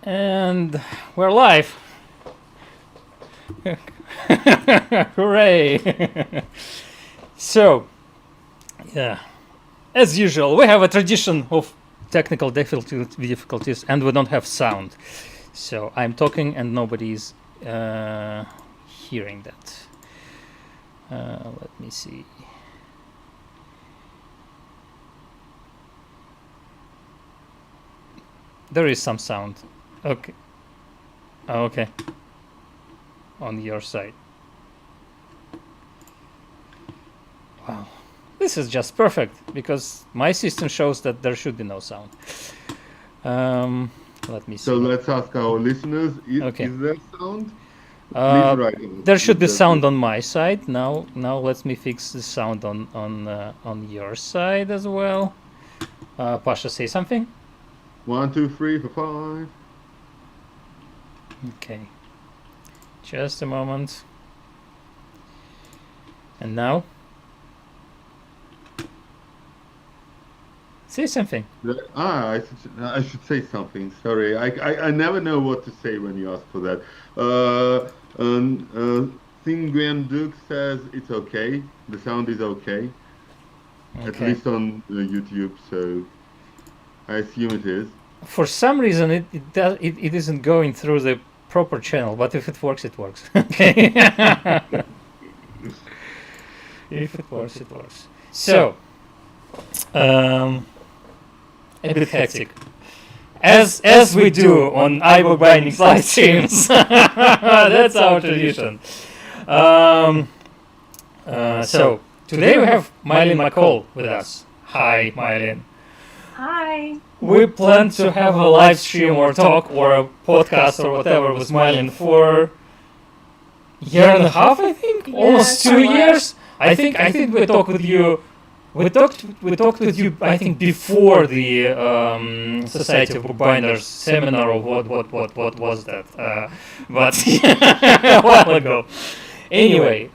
And we're live. Hooray! So, yeah, as usual, we have a tradition of technical difficulties, and we don't have sound. So I'm talking, and nobody's hearing that. Let me see. There is some sound. Okay. Okay. On your side. Wow. This is just perfect because my system shows that there should be no sound. Let me see. So let's ask our listeners, is there sound? Please write there should be sound on my side. Now let me fix the sound on your side as well. Pasha, say something. 1, 2, 3, 4, 5. Okay. Just a moment. And now? Say something. I should say something. Sorry, I never know what to say when you ask for that. Nguyen Duke says it's okay. The sound is okay. At least on YouTube, so I assume it is. For some reason, it isn't going through the proper channel, but if it works, it works. Okay. If it works, it works. So, a bit hectic, as we do on iBookBinding live streams. That's our tradition. So today we have Mylyn McColl with us. Hi, Mylyn. Hi. We plan to have a live stream or talk or a podcast or whatever with Mylyn for a year and a half, I think, almost 2 years. I think we talked with you. We talked with you, I think, before the Society of Bookbinders seminar, or what was that? But a while ago. Anyway,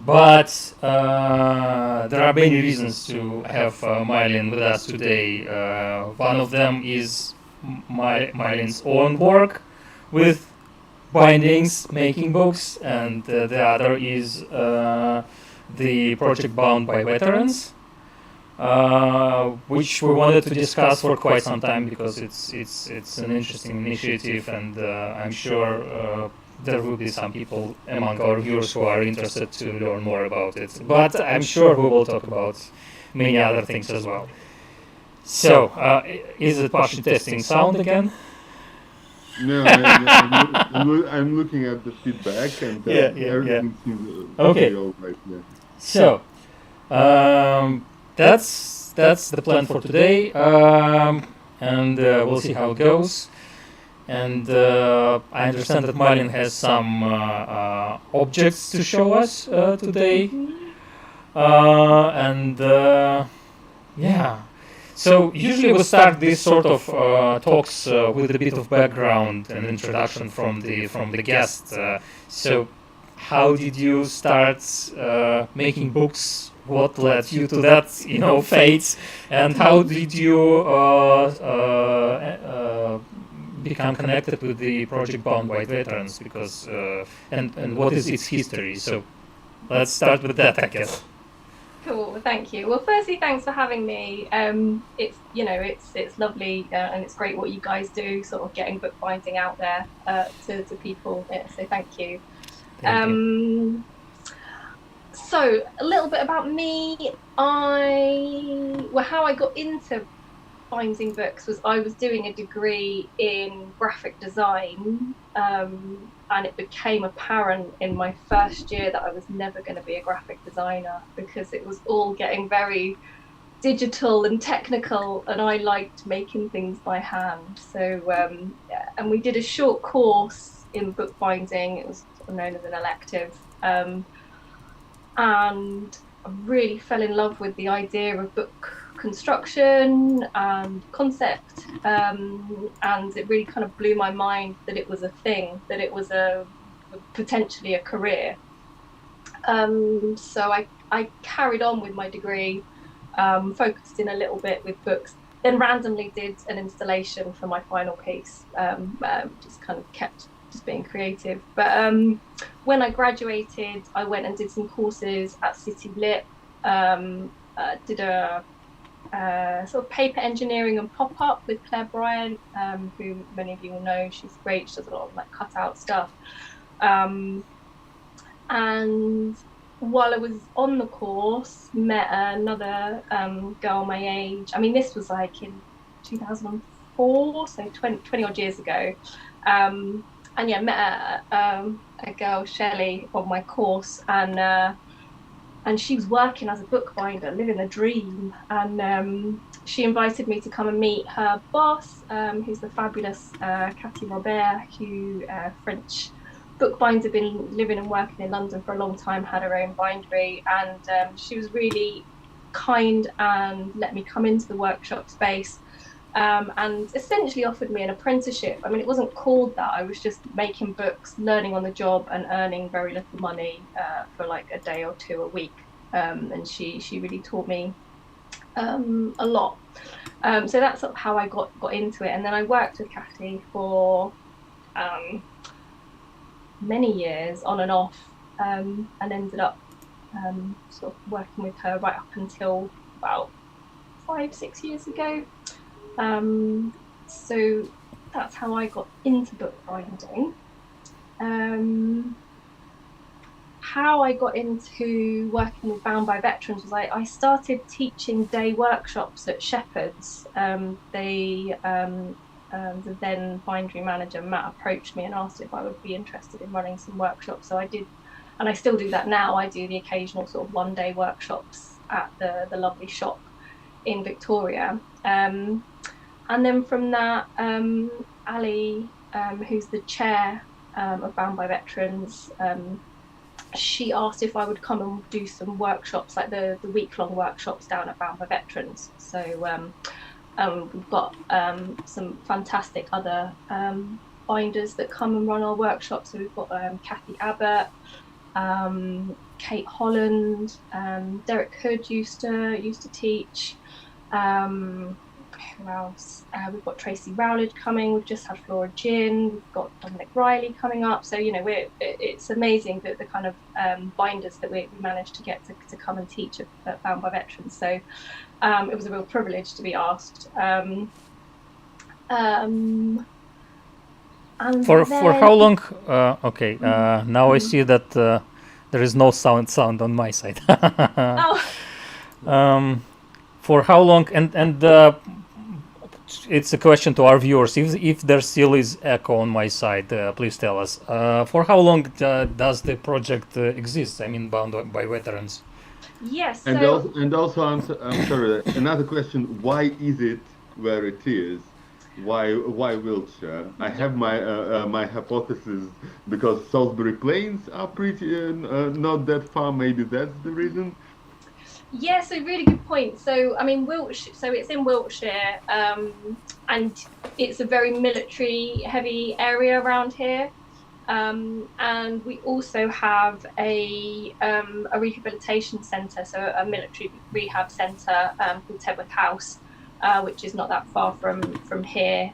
but there are many reasons to have Mylyn with us today. One of them is Mylyn's own work with bindings, making books, and the other is the project Bound by Veterans, which we wanted to discuss for quite some time because it's an interesting initiative, and I'm sure there will be some people among our viewers who are interested to learn more about it. But I'm sure we will talk about many other things as well. So, is it partially testing sound again? No, I'm looking at the feedback, and everything seems okay. All right. Yeah. So, that's the plan for today, and we'll see how it goes. And I understand that Mylyn has some objects to show us today, and yeah. So usually we start these sort of talks with a bit of background and introduction from the guest. So, how did you start making books? What led you to that, fate? And how did you become connected with the project Bound by Veterans? Because and what is its history? So, let's start with that, I guess. Cool, thank you. Well, firstly, thanks for having me. It's lovely and it's great what you guys do, sort of getting bookbinding out there to people. Yeah, so thank you. So a little bit about me. How I got into binding books was I was doing a degree in graphic design. And it became apparent in my first year that I was never going to be a graphic designer because it was all getting very digital and technical, and I liked making things by hand. So, and we did a short course in bookbinding. It was known as an elective, and I really fell in love with the idea of book construction and concept, and it really kind of blew my mind that it was a thing, that it was potentially a career. So I carried on with my degree, focused in a little bit with books. then randomly did an installation for my final piece. Just kind of kept just being creative. But when I graduated, I went and did some courses at City Lit. Did a sort of paper engineering and pop-up with Claire Bryant, who many of you will know. She's great. She does a lot of like cutout stuff. And while I was on the course, met another girl my age. I mean, this was like in 2004, so 20 odd years ago. And yeah, met a girl, Shelley, on my course, and she was working as a bookbinder, living the dream. And she invited me to come and meet her boss, who's the fabulous Cathy Robert, who French bookbinder, been living and working in London for a long time, had her own bindery, and she was really kind and let me come into the workshop space, and essentially offered me an apprenticeship. I mean, it wasn't called that. I was just making books, learning on the job, and earning very little money for like a day or two a week. And she really taught me a lot. So that's sort of how I got into it. And then I worked with Cathy for many years on and off, and ended up sort of working with her right up until about 5-6 years ago. So that's how I got into bookbinding. How I got into working with Bound by Veterans was I started teaching day workshops at Shepherd's. The then bindery manager, Matt, approached me and asked if I would be interested in running some workshops. So I did, and I still do that now. I do the occasional sort of one-day workshops at the lovely shop in Victoria. And then from that, Ali, who's the chair of Bound by Veterans, she asked if I would come and do some workshops, like the week-long workshops down at Bound by Veterans. So we've got some fantastic other binders that come and run our workshops. So we've got Kathy Abbott, Kate Holland, Derek Hood used to teach. Who else? We've got Tracy Rowledge coming. We've just had Flora Ginn. We've got Dominic Riley coming up. So it's amazing that the kind of binders that we managed to get to come and teach at Bound by Veterans. So it was a real privilege to be asked. And for how long? Okay, now I see that there is no sound on my side. Oh. For how long? And it's a question to our viewers. If there still is echo on my side, please tell us. For how long does the project exist? I mean, Bound by Veterans. Yes. And also, I'm sorry. Another question: why is it where it is? Why Wiltshire? I have my hypothesis, because Salisbury Plains are pretty not that far. Maybe that's the reason. Yeah, so really good point. So I mean, Wiltshire. So it's in Wiltshire, and it's a very military-heavy area around here. And we also have a rehabilitation centre, so a military rehab centre called Tedworth House, which is not that far from here,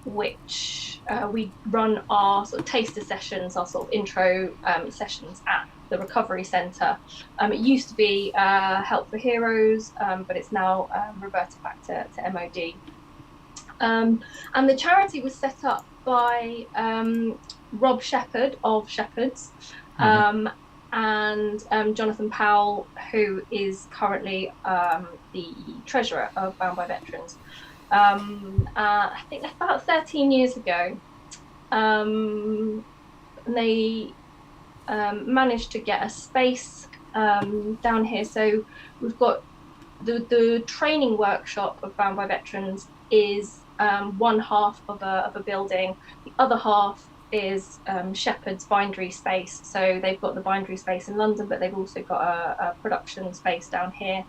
which we run our sort of taster sessions, our sort of intro sessions at the recovery centre. It used to be Help for Heroes, but it's now reverted back to MOD. And the charity was set up by Rob Shepherd of Shepherd's, and Jonathan Powell, who is currently the treasurer of Bound by Veterans. I think about 13 years ago, they managed to get a space down here. So we've got the training workshop of Bound by Veterans is one half of a building. The other half is Shepherd's bindery space. So they've got the bindery space in London, but they've also got a production space down here.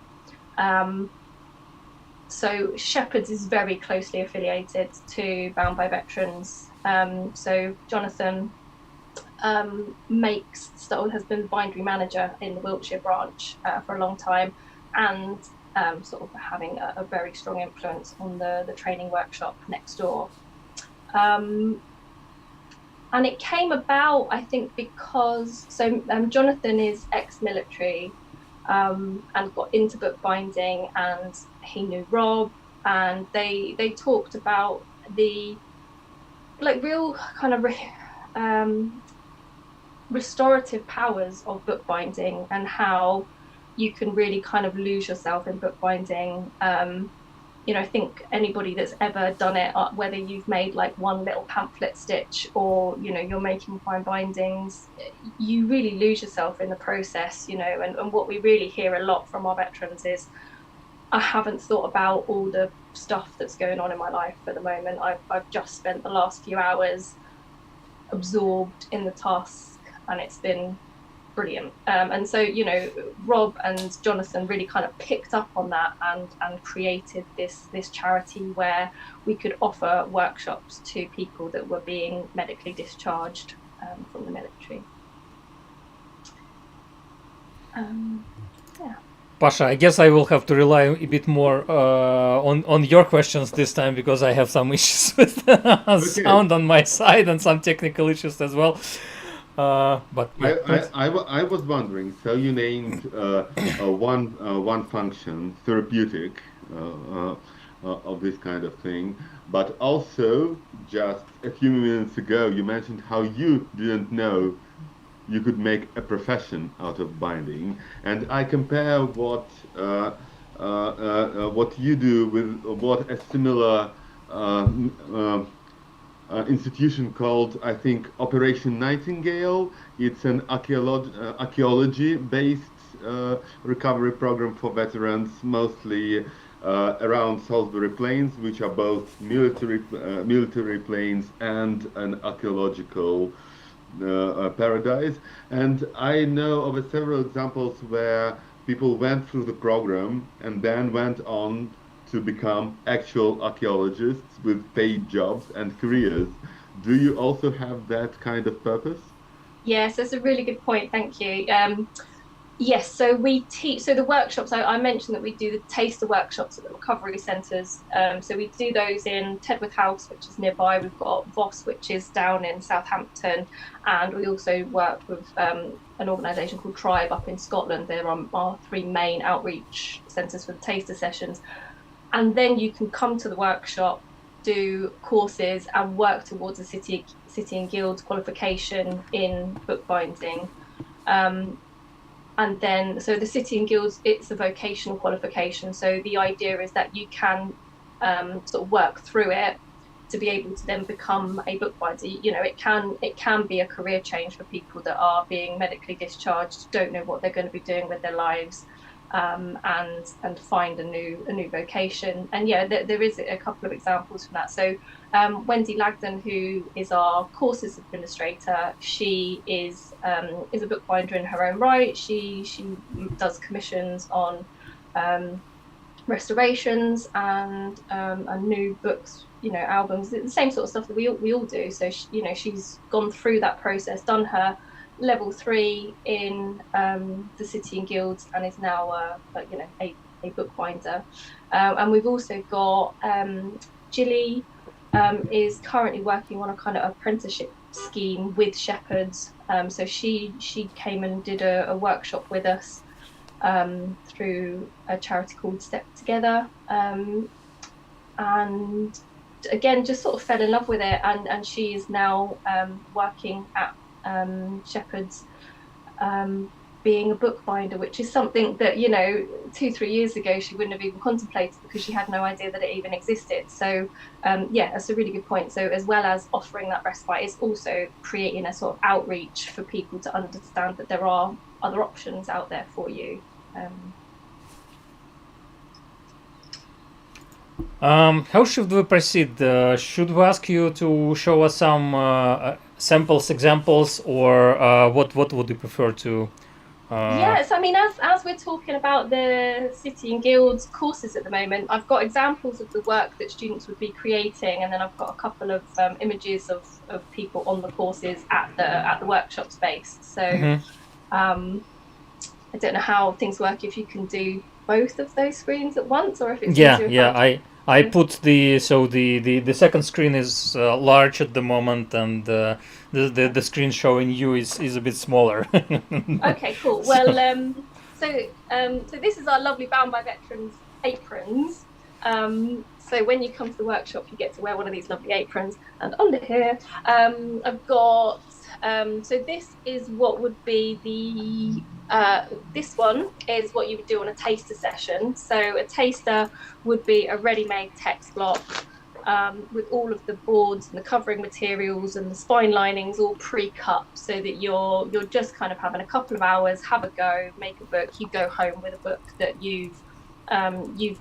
So Shepherd's is very closely affiliated to Bound by Veterans. So Jonathan has been bindery manager in the Wiltshire branch for a long time, and sort of having a very strong influence on the training workshop next door. And it came about, I think, because Jonathan is ex-military and got into bookbinding, and he knew Rob, and they talked about the real kind of restorative powers of bookbinding, and how you can really kind of lose yourself in bookbinding. I think anybody that's ever done it, whether you've made like one little pamphlet stitch or, you're making fine bindings, you really lose yourself in the process, and what we really hear a lot from our veterans is, I haven't thought about all the stuff that's going on in my life at the moment. I've just spent the last few hours absorbed in the task, and it's been brilliant. And so, Rob and Jonathan really kind of picked up on that and created this charity where we could offer workshops to people that were being medically discharged from the military. Yeah. Pasha, I guess I will have to rely a bit more on your questions this time, because I have some issues with sound on my side and some technical issues as well. But yeah, I was wondering. So you named one function, therapeutic, of this kind of thing, but also just a few minutes ago you mentioned how you didn't know you could make a profession out of binding, and I compare what you do with what a similar institution called, I think, Operation Nightingale. It's an archaeology-based recovery program for veterans, mostly around Salisbury Plains, which are both military plains and an archaeological paradise. And I know of several examples where people went through the program and then went on to become actual archaeologists with paid jobs and careers. Do you also have that kind of purpose? Yes, that's a really good point. Thank you. Yes, so we teach, so the workshops, I mentioned that we do the taster workshops at the recovery centres. So we do those in Tedworth House, which is nearby. We've got Voss, which is down in Southampton. And we also work with an organisation called Tribe up in Scotland. They're our three main outreach centres for the taster sessions. And then you can come to the workshop, do courses and work towards a City and Guilds qualification in bookbinding. And then, so the City and Guilds, it's a vocational qualification. So the idea is that you can sort of work through it to be able to then become a bookbinder. It can be a career change for people that are being medically discharged, don't know what they're going to be doing with their lives, and find a new vocation. And yeah, there is a couple of examples from that. So Wendy Lagden, who is our courses administrator, she is a bookbinder in her own right. She does commissions on restorations and new books, albums, the same sort of stuff that we all do. So she's gone through that process, done her level 3 in the City and Guilds, and is now a bookbinder. And we've also got Gilly is currently working on a kind of apprenticeship scheme with shepherds. So she came and did a workshop with us through a charity called Step Together, and again just sort of fell in love with it, and she is now working at Shepherds, being a bookbinder, which is something that 2-3 years ago she wouldn't have even contemplated, because she had no idea that it even existed. So yeah, that's a really good point. So as well as offering that respite, it's also creating a sort of outreach for people to understand that there are other options out there for you. How should we proceed? Should we ask you to show us some samples, examples, or what would you prefer to? Yes, I mean, as we're talking about the City and Guilds courses at the moment, I've got examples of the work that students would be creating, and then I've got a couple of images of people on the courses at the workshop space. So I don't know how things work, if you can do both of those screens at once, or if it's Yeah, easier if yeah. I put the second screen is large at the moment, and the screen showing you is a bit smaller. Okay, cool. Well, so this is our lovely Bound by Veterans aprons. So when you come to the workshop, you get to wear one of these lovely aprons. And under here, I've got. So this is what would be the. This one is what you would do on a taster session. So a taster would be a ready-made text block with all of the boards and the covering materials and the spine linings all pre-cut, so that you're just kind of having a couple of hours, have a go, make a book. You go home with a book that you've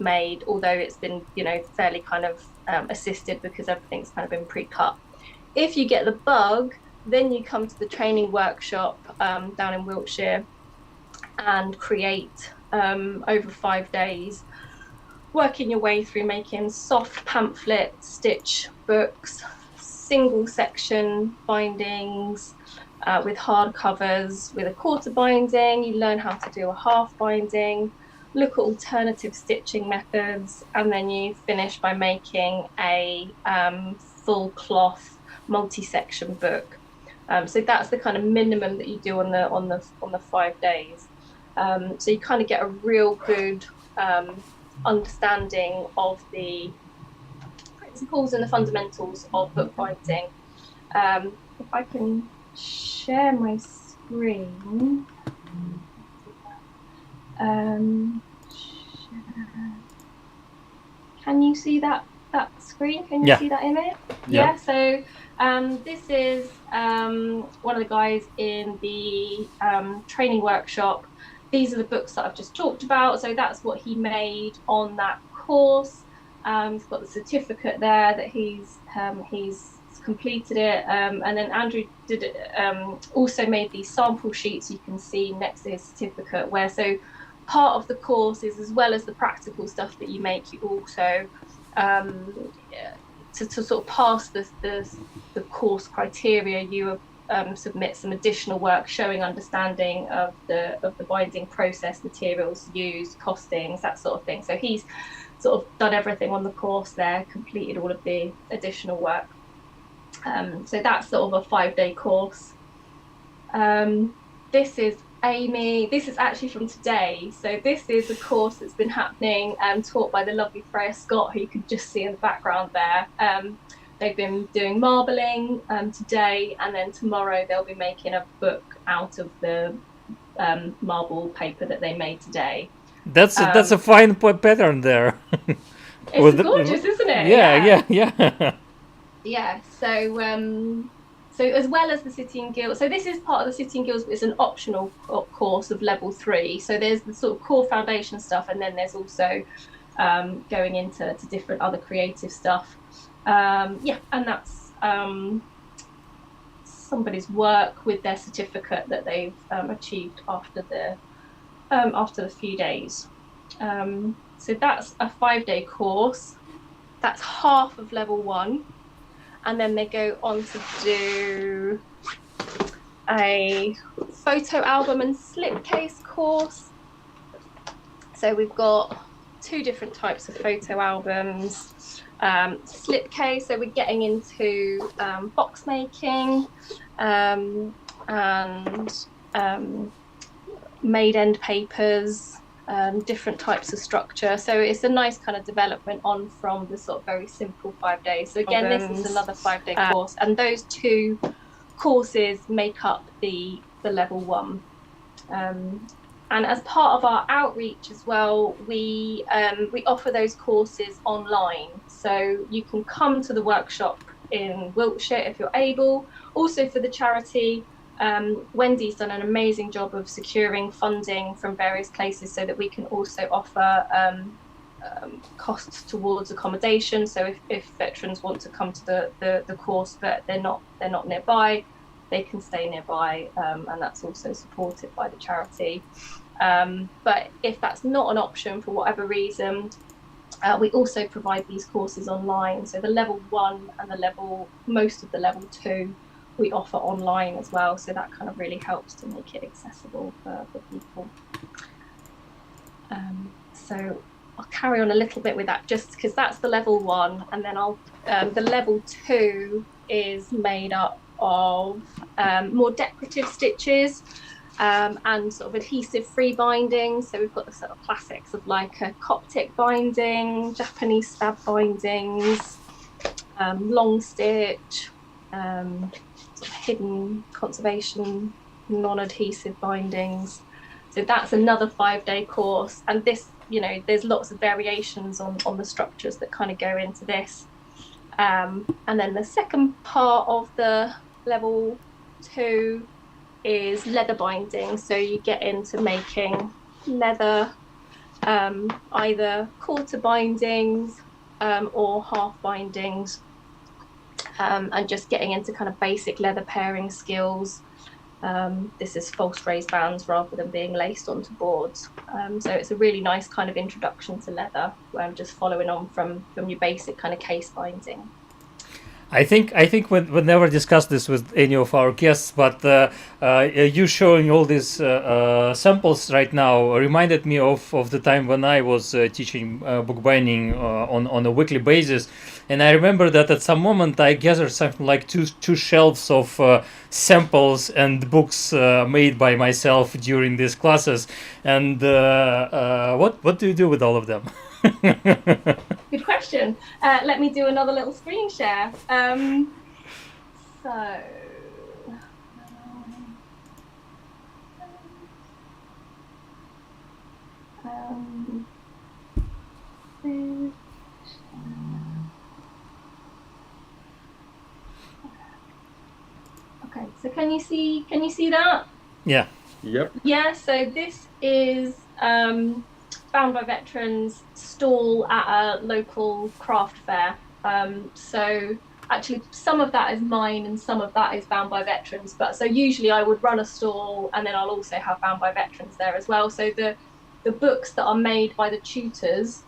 made, although it's been fairly kind of assisted because everything's kind of been pre-cut. If you get the bug, then you come to the training workshop down in Wiltshire and create over 5 days, working your way through making soft pamphlet stitch books, single section bindings with hard covers, with a quarter binding. You learn how to do a half binding, look at alternative stitching methods, and then you finish by making a full cloth multi-section book. So that's the kind of minimum that you do on the 5 days. So you kind of get a real good understanding of the principles and the fundamentals of bookbinding. If I can share my screen. Can you see that screen? Can you see that image? Yeah. So this is one of the guys in the training workshop. These are the books that I've just talked about. So that's what he made on that course. He's got the certificate there that he's completed it. And then Andrew did it, also made these sample sheets you can see next to his certificate, where so part of the course is, as well as the practical stuff that you make, you also to sort of pass the course criteria, you submit some additional work showing understanding of the binding process, materials used, costings, that sort of thing. So he's sort of done everything on the course there, completed all of the additional work. So that's sort of a 5-day course. This is Amy. This is actually from today. So this is a course that's been happening taught by the lovely Freya Scott, who you can just see in the background there. They've been doing marbling today, and then tomorrow they'll be making a book out of the marble paper that they made today. That's a fine pattern there. It's gorgeous, isn't it? Yeah. Yeah. So as well as the City and Guilds, so this is part of the City and Guilds, but it's an optional course of level 3. So there's the sort of core foundation stuff, and then there's also going into different other creative stuff. And that's somebody's work with their certificate that they've achieved after the few days. So that's a 5-day course. That's half of level 1. And then they go on to do a photo album and slipcase course. So we've got 2 different types of photo albums. Slipcase, so we're getting into box making and made end papers, different types of structure. So it's a nice kind of development on from the sort of very simple 5 days. So again, this is another 5-day course, and those 2 courses make up the level 1. And as part of our outreach as well, we offer those courses online. So you can come to the workshop in Wiltshire if you're able. Also for the charity, Wendy's done an amazing job of securing funding from various places so that we can also offer costs towards accommodation. So if veterans want to come to the course but they're not nearby, they can stay nearby, and that's also supported by the charity. But if that's not an option for whatever reason, we also provide these courses online. So the level 1 and most of the level 2 we offer online as well. So that kind of really helps to make it accessible for people. So I'll carry on a little bit with that just because that's the level 1, and then the level 2 is made up of more decorative stitches and sort of adhesive free bindings. So we've got the sort of classics of like a Coptic binding, Japanese stab bindings, long stitch, sort of hidden conservation, non-adhesive bindings. So that's another 5-day course, and this, there's lots of variations on the structures that kind of go into this. And then the second part of the level 2 is leather binding. So you get into making leather, either quarter bindings or half bindings, and just getting into kind of basic leather pairing skills. This is false raised bands rather than being laced onto boards. So it's a really nice kind of introduction to leather, where I'm just following on from your basic kind of case binding. I think we never discussed this with any of our guests, but you showing all these samples right now reminded me of the time when I was teaching bookbinding on a weekly basis, and I remember that at some moment I gathered something like two shelves of samples and books made by myself during these classes. And what do you do with all of them? Good question. Let me do another little screen share. Okay, so can you see that? Yeah. Yep. Yeah, so this is Bound by Veterans stall at a local craft fair. So actually some of that is mine and some of that is Bound by Veterans, but so usually I would run a stall and then I'll also have Bound by Veterans there as well. So the books that are made by the tutors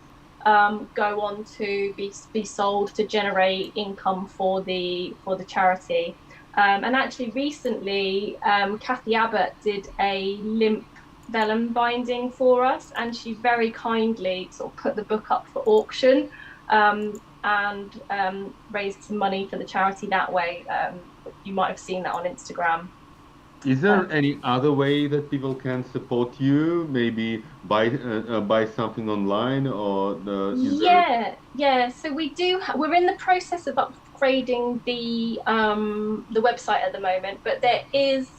go on to be sold to generate income for the charity. And actually recently Kathy Abbott did a limp vellum binding for us, and she very kindly sort of put the book up for auction and raised some money for the charity that way. You might have seen that on Instagram. Is there any other way that people can support you? Maybe buy something online, or yeah. So we're in the process of upgrading the website at the moment, but there is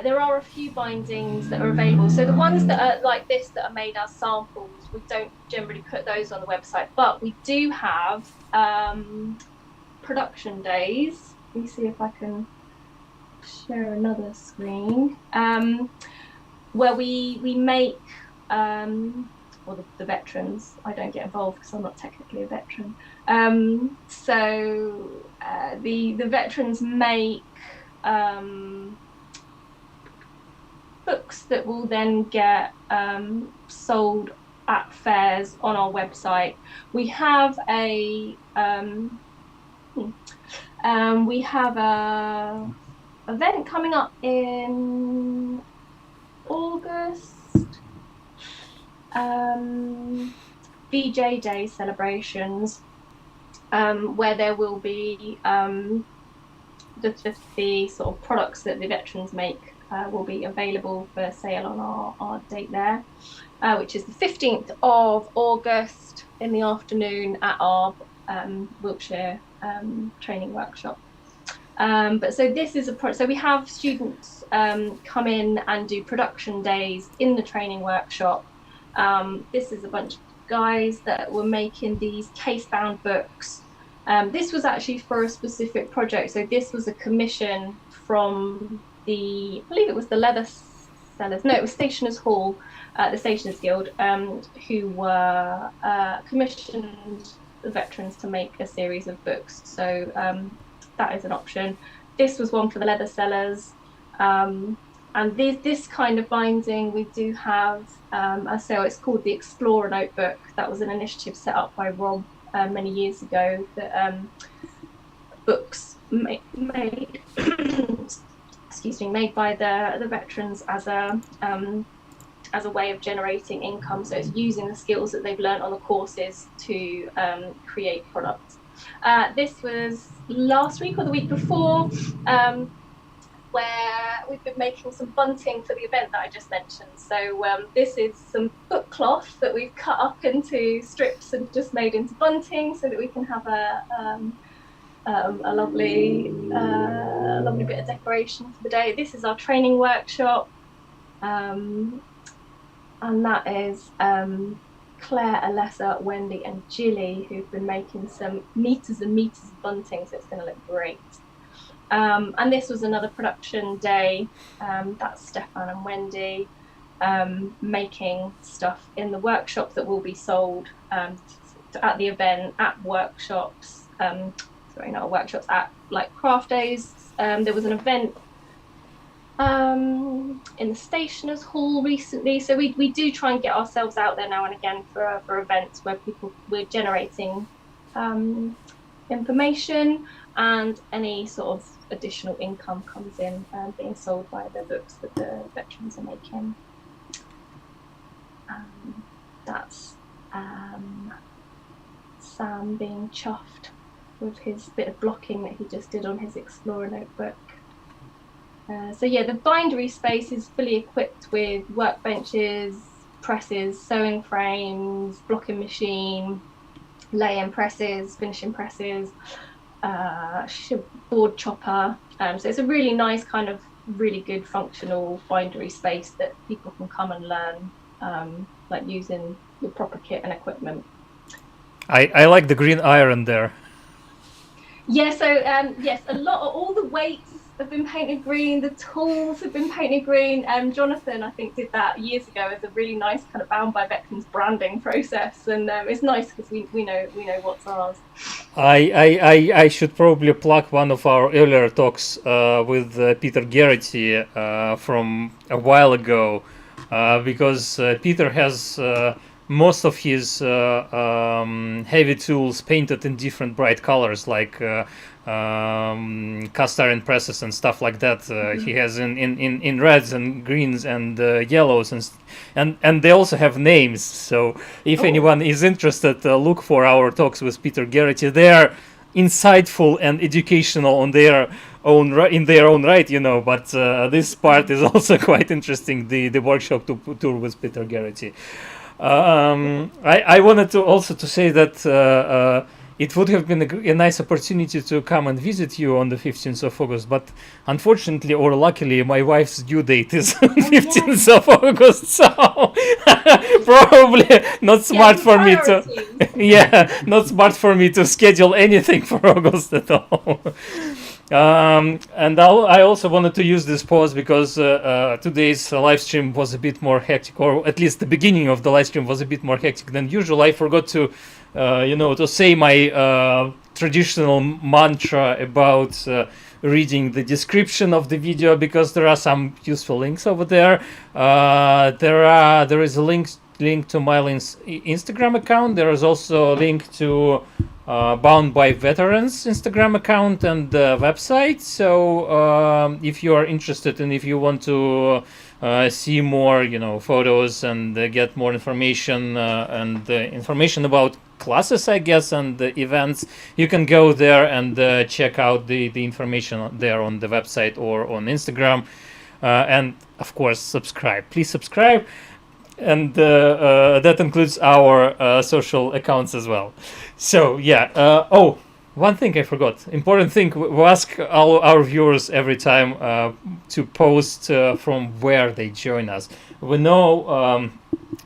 there are a few bindings that are available. So the ones that are like this that are made as samples, we don't generally put those on the website, but we do have production days. Let me see if I can share another screen, where we make, well, the veterans, I don't get involved because I'm not technically a veteran. So the veterans make books that will then get sold at fairs on our website. We have a event coming up in August, VJ Day celebrations, where there will be the sort of products that the veterans make will be available for sale on our date there, which is the 15th of August in the afternoon at our Wiltshire training workshop. But so this is so we have students come in and do production days in the training workshop. This is a bunch of guys that were making these case-bound books. This was actually for a specific project. So this was a commission from I believe it was the Leather Sellers. No, it was Stationers Hall, the Stationers Guild, who were commissioned the veterans to make a series of books. So that is an option. This was one for the Leather Sellers. And this kind of binding we do have, so it's called the Explorer Notebook. That was an initiative set up by Rob many years ago, that books made excuse me, made by the veterans as as a way of generating income. So it's using the skills that they've learned on the courses to create products. This was last week or the week before, where we've been making some bunting for the event that I just mentioned. So this is some book cloth that we've cut up into strips and just made into bunting so that we can have a lovely bit of decoration for the day. This is our training workshop, and that is Claire, Alessa, Wendy and Jilly, who've been making some meters and meters of bunting, so it's going to look great. And this was another production day. That's Stefan and Wendy making stuff in the workshop that will be sold at the event, at workshops. Sorry, not workshops, at like craft days. There was an event in the Stationers Hall recently. So we do try and get ourselves out there now and again for events where we're generating information, and any sort of additional income comes in being sold by the books that the veterans are making. That's Sam being chuffed with his bit of blocking that he just did on his Explorer notebook. So yeah, the bindery space is fully equipped with workbenches, presses, sewing frames, blocking machine, lay-in presses, finishing presses, board chopper. So it's a really nice kind of really good functional bindery space that people can come and learn, like using the proper kit and equipment. I like the green iron there. Yeah, so yes, all the weights have been painted green, the tools have been painted green. Jonathan, I think, did that years ago as a really nice kind of Bound by Veterans branding process, and it's nice because we know what's ours. I should probably plug one of our earlier talks with Peter Garrity from a while ago, because Peter has most of his heavy tools painted in different bright colors, like cast iron presses and stuff like that. He has in reds and greens and yellows, and they also have names. So if anyone is interested, look for our talks with Peter Garrity. They are insightful and educational on their own right, But this part is also quite interesting. The workshop tour with Peter Garrity. I wanted to also to say that it would have been a nice opportunity to come and visit you on the 15th of August, but unfortunately or luckily, my wife's due date is 15th of August, so probably not smart for me to not smart for me to schedule anything for August at all. And I also wanted to use this pause because today's live stream was a bit more hectic, or at least the beginning of the live stream was a bit more hectic than usual. I forgot to to say my traditional mantra about reading the description of the video, because there are some useful links over there. There is a link to Mylyn's Instagram account. There is also a link to Bound by Veterans Instagram account and the website. So if you are interested and if you want to see more, photos and get more information and information about classes, I guess, and the events, you can go there and check out the information there on the website or on Instagram. And of course, subscribe. Please subscribe. And that includes our social accounts as well. So yeah. One thing I forgot. Important thing. We ask all our viewers every time to post from where they join us. We know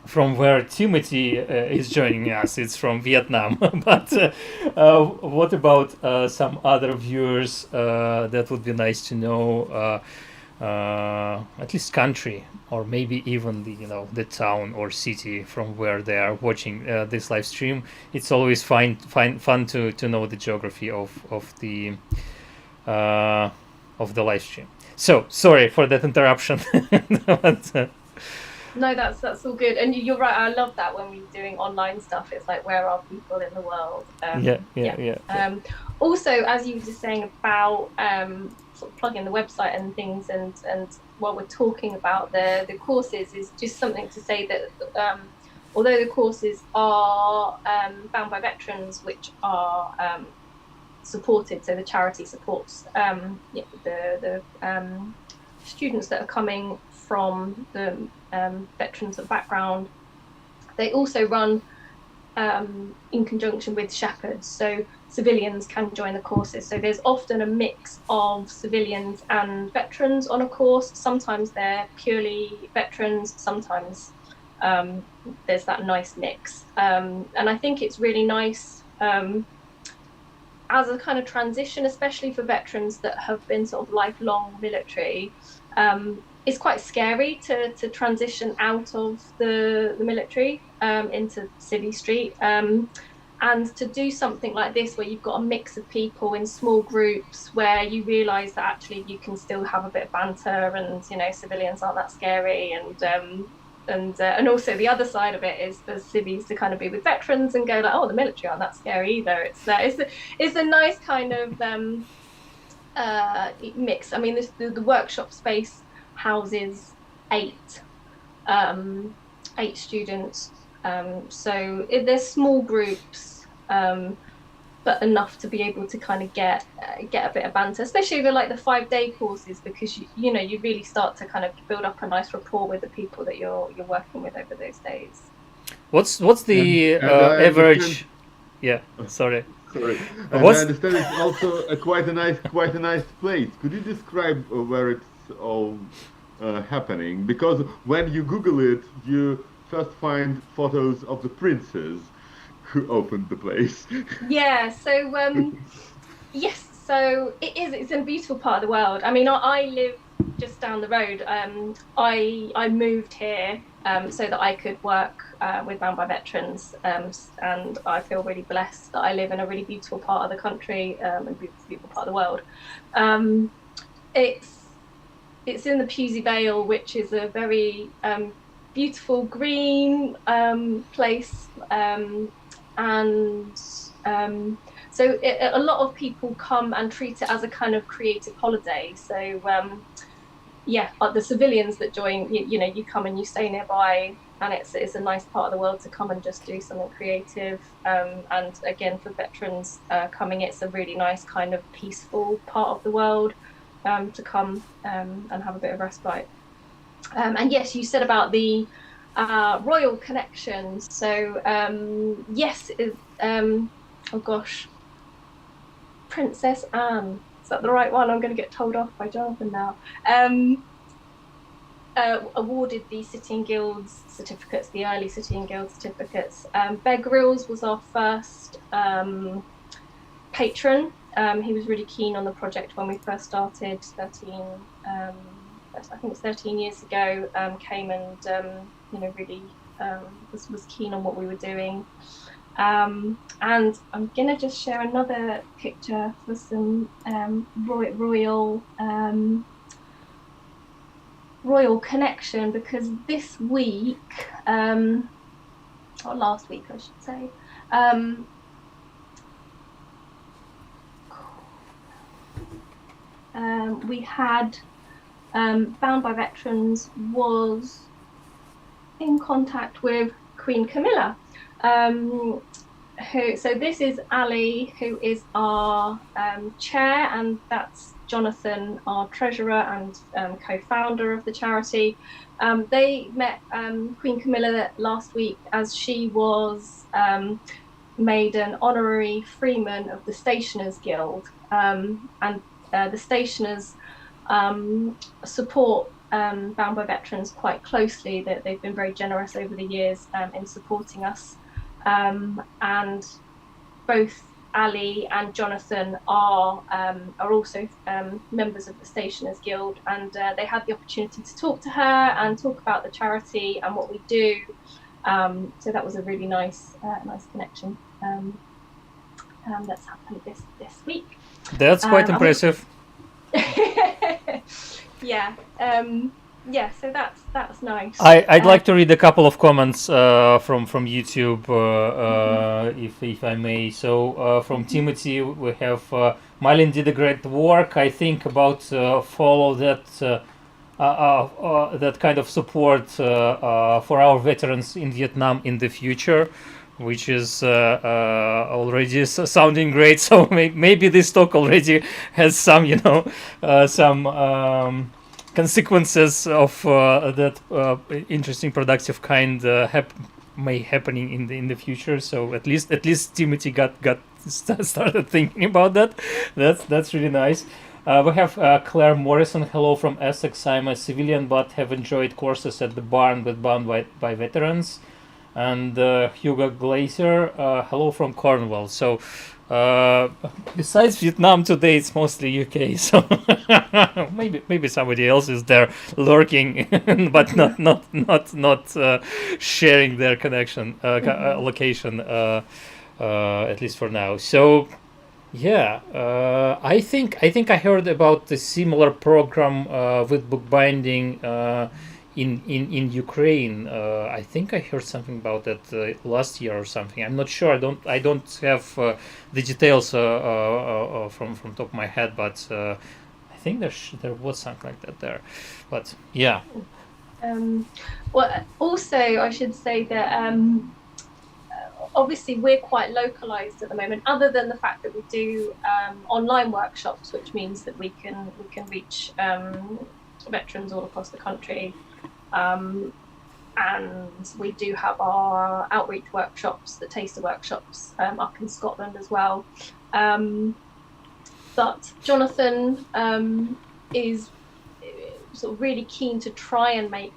from where Timothy is joining us. It's from Vietnam. But what about some other viewers? That would be nice to know. At least country, or maybe even the town or city from where they are watching this live stream. It's always fun to know the geography of the live stream. So sorry for that interruption. But, no, that's all good, and you're right. I love that when we're doing online stuff. It's like, where are people in the world? Yeah. Also, as you were just saying about sort of plugging the website and things, and while we're talking about the courses is just something to say that although the courses are bound by veterans, which are supported, so the charity supports the students that are coming from the veterans of background, they also run in conjunction with shepherds, so civilians can join the courses. So there's often a mix of civilians and veterans on a course. Sometimes they're purely veterans, sometimes there's that nice mix. And I think it's really nice as a kind of transition, especially for veterans that have been sort of lifelong military. It's quite scary to transition out of the military into Civvy Street. And to do something like this, where you've got a mix of people in small groups, where you realise that actually you can still have a bit of banter, and civilians aren't that scary, and also the other side of it is for civvies to kind of be with veterans and go like, oh, the military aren't that scary either. It's a nice kind of mix. I mean, the workshop space houses 8 students. So there's small groups, but enough to be able to kind of get a bit of banter, especially over like the 5-day courses, because you really start to kind of build up a nice rapport with the people that you're working with over those days. What's the average? Yeah, sorry. Sorry, and I understand it's also quite a nice place. Could you describe where it's all happening? Because when you Google it, you first find photos of the princes who opened the place. Yeah, so yes, so it's in a beautiful part of the world. I mean, I live just down the road. I moved here so that I could work with Bound by Veterans, and I feel really blessed that I live in a really beautiful part of the country and beautiful part of the world. It's in the Pewsey Vale, which is a very beautiful green place, and so a lot of people come and treat it as a kind of creative holiday. So the civilians that join, you come and you stay nearby, and it's a nice part of the world to come and just do something creative. And again, for veterans coming, it's a really nice kind of peaceful part of the world to come and have a bit of respite. And yes, you said about the royal connections. So yes, oh gosh, Princess Anne. Is that the right one? I'm going to get told off by Jonathan now. Awarded the City and Guilds certificates, the early City and Guilds certificates. Bear Grylls was our first patron. He was really keen on the project when we first started 13 years ago, came and really was keen on what we were doing. And I'm gonna just share another picture for some royal connection, because this week, or last week I should say, we had Bound by Veterans was in contact with Queen Camilla. So this is Ali, who is our chair, and that's Jonathan, our treasurer and co-founder of the charity. They met Queen Camilla last week, as she was made an honorary freeman of the Stationers Guild, and the Stationers support Bound by Veterans quite closely. That they've been very generous over the years in supporting us, and both Ali and Jonathan are also members of the Stationers Guild, and they had the opportunity to talk to her and talk about the charity and what we do. So that was a really nice connection that's happened this week. That's quite impressive. Yeah. So that's nice. I'd like to read a couple of comments from YouTube, if I may. So from Timothy, we have Mylyn did a great work. I think about follow that that kind of support for our veterans in Vietnam in the future, which is already sounding great. So maybe this talk already has some, some consequences of that interesting, productive kind may happening in the future. So at least Timothy got started thinking about that. That's really nice. We have Claire Morrison. Hello from Essex. I'm a civilian but have enjoyed courses at the barn with Bound by Veterans. And Hugo Glazer. Hello from Cornwall. So besides Vietnam today, it's mostly UK. So maybe somebody else is there lurking, but not sharing their connection location. At least for now. So. Yeah, I think I heard about the similar program with bookbinding in Ukraine. I think I heard something about that last year or something. I'm not sure. I don't have the details from top of my head, but I think there was something like that there. But yeah. Well, also I should say that. Obviously, we're quite localized at the moment, other than the fact that we do online workshops, which means that we can reach veterans all across the country, and we do have our outreach workshops, the taster workshops, up in Scotland as well. But Jonathan is sort of really keen to try and make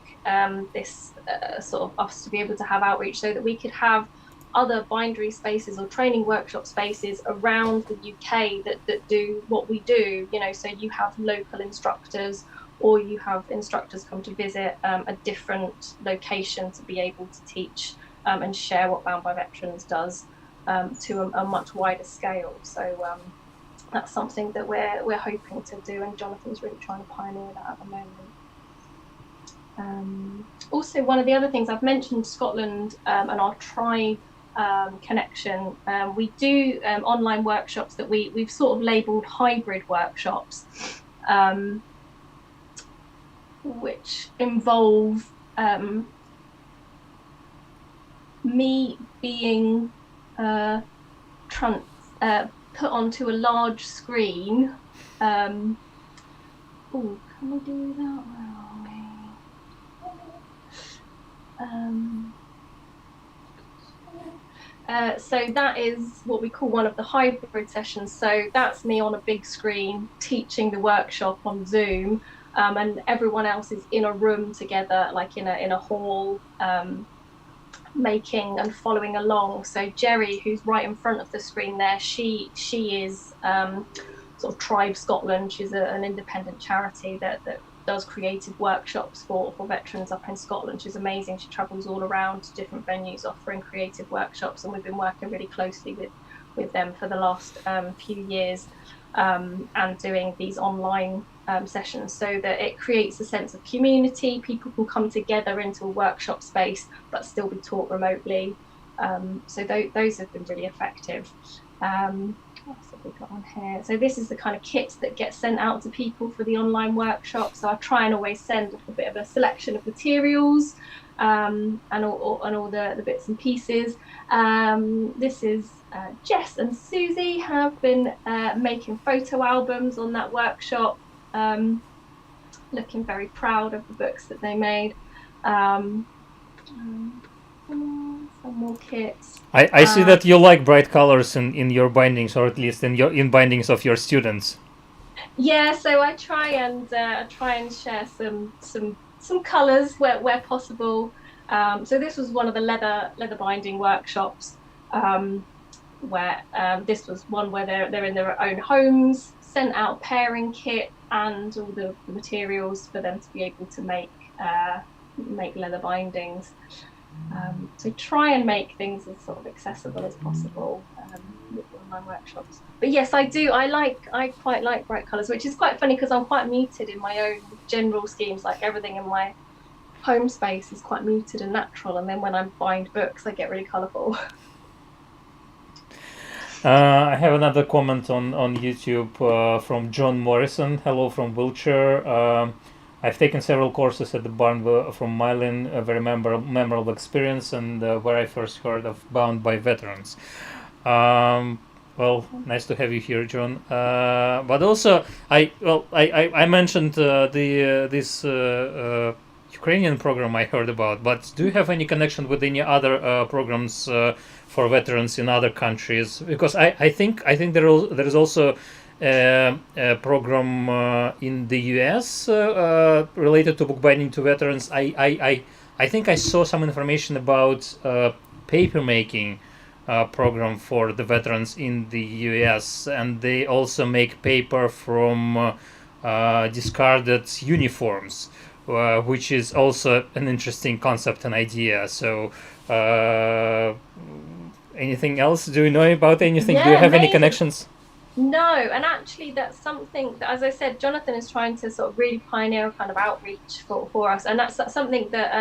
this sort of us to be able to have outreach, so that we could have other bindery spaces or training workshop spaces around the UK that do what we do, so you have local instructors, or you have instructors come to visit a different location to be able to teach and share what Bound by Veterans does to a much wider scale. So that's something that we're hoping to do, and Jonathan's really trying to pioneer that at the moment. Also, one of the other things I've mentioned, Scotland and our tribe connection. We do online workshops that we've sort of labelled hybrid workshops, which involve me being put onto a large screen. Can we do that? So that is what we call one of the hybrid sessions. So that's me on a big screen teaching the workshop on Zoom, and everyone else is in a room together, like in a hall, making and following along. So Jerry, who's right in front of the screen there, she is sort of Tribe Scotland. She's an independent charity that does creative workshops for veterans up in Scotland. She's amazing. She travels all around to different venues offering creative workshops, and we've been working really closely with them for the last few years, and doing these online sessions, so that it creates a sense of community. People can come together into a workshop space but still be taught remotely. So those have been really effective. What else have we got on here? So this is the kind of kit that gets sent out to people for the online workshop. So I try and always send a bit of a selection of materials, and all the bits and pieces. This is Jess and Susie have been making photo albums on that workshop, looking very proud of the books that they made. Some more kits. I see that you like bright colors in your bindings, or at least in bindings of your students. Yeah, so I try and share some colours where possible. So this was one of the leather binding workshops, where this was one where they're in their own homes, sent out pairing kit and all the materials for them to be able to make leather bindings. So try and make things as sort of accessible as possible with online workshops. But yes, I quite like bright colours, which is quite funny because I'm quite muted in my own general schemes. Like everything in my home space is quite muted and natural, and then when I bind books, I get really colourful. I have another comment on YouTube from John Morrison. Hello from Wiltshire. I've taken several courses at the barn from Mylyn, a very memorable experience, and where I first heard of Bound by Veterans. Well, nice to have you here, John. But also, I mentioned this Ukrainian program I heard about. But do you have any connection with any other programs for veterans in other countries? Because I think there is also a program in the US related to bookbinding to veterans. I think I saw some information about paper making program for the veterans in the US, and they also make paper from discarded uniforms, which is also an interesting concept and idea. So anything else? Do you know about anything? Yeah, do you have any maybe. connections? No, and actually that's something that, as I said, Jonathan is trying to sort of really pioneer kind of outreach for us, and that's something that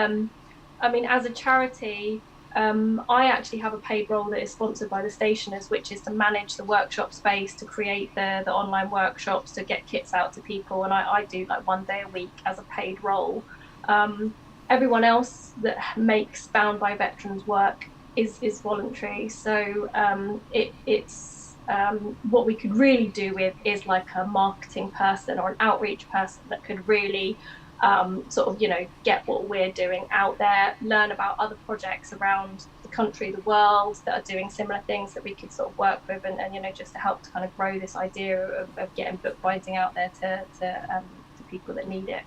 I mean, as a charity, I actually have a paid role that is sponsored by the stationers, which is to manage the workshop space, to create the online workshops, to get kits out to people, and I do like 1 day a week as a paid role. Everyone else that makes Bound by Veterans work is voluntary, so it's what we could really do with is like a marketing person or an outreach person that could really sort of, get what we're doing out there, learn about other projects around the country, the world that are doing similar things that we could sort of work with, and just to help to kind of grow this idea of getting bookbinding out there to people that need it.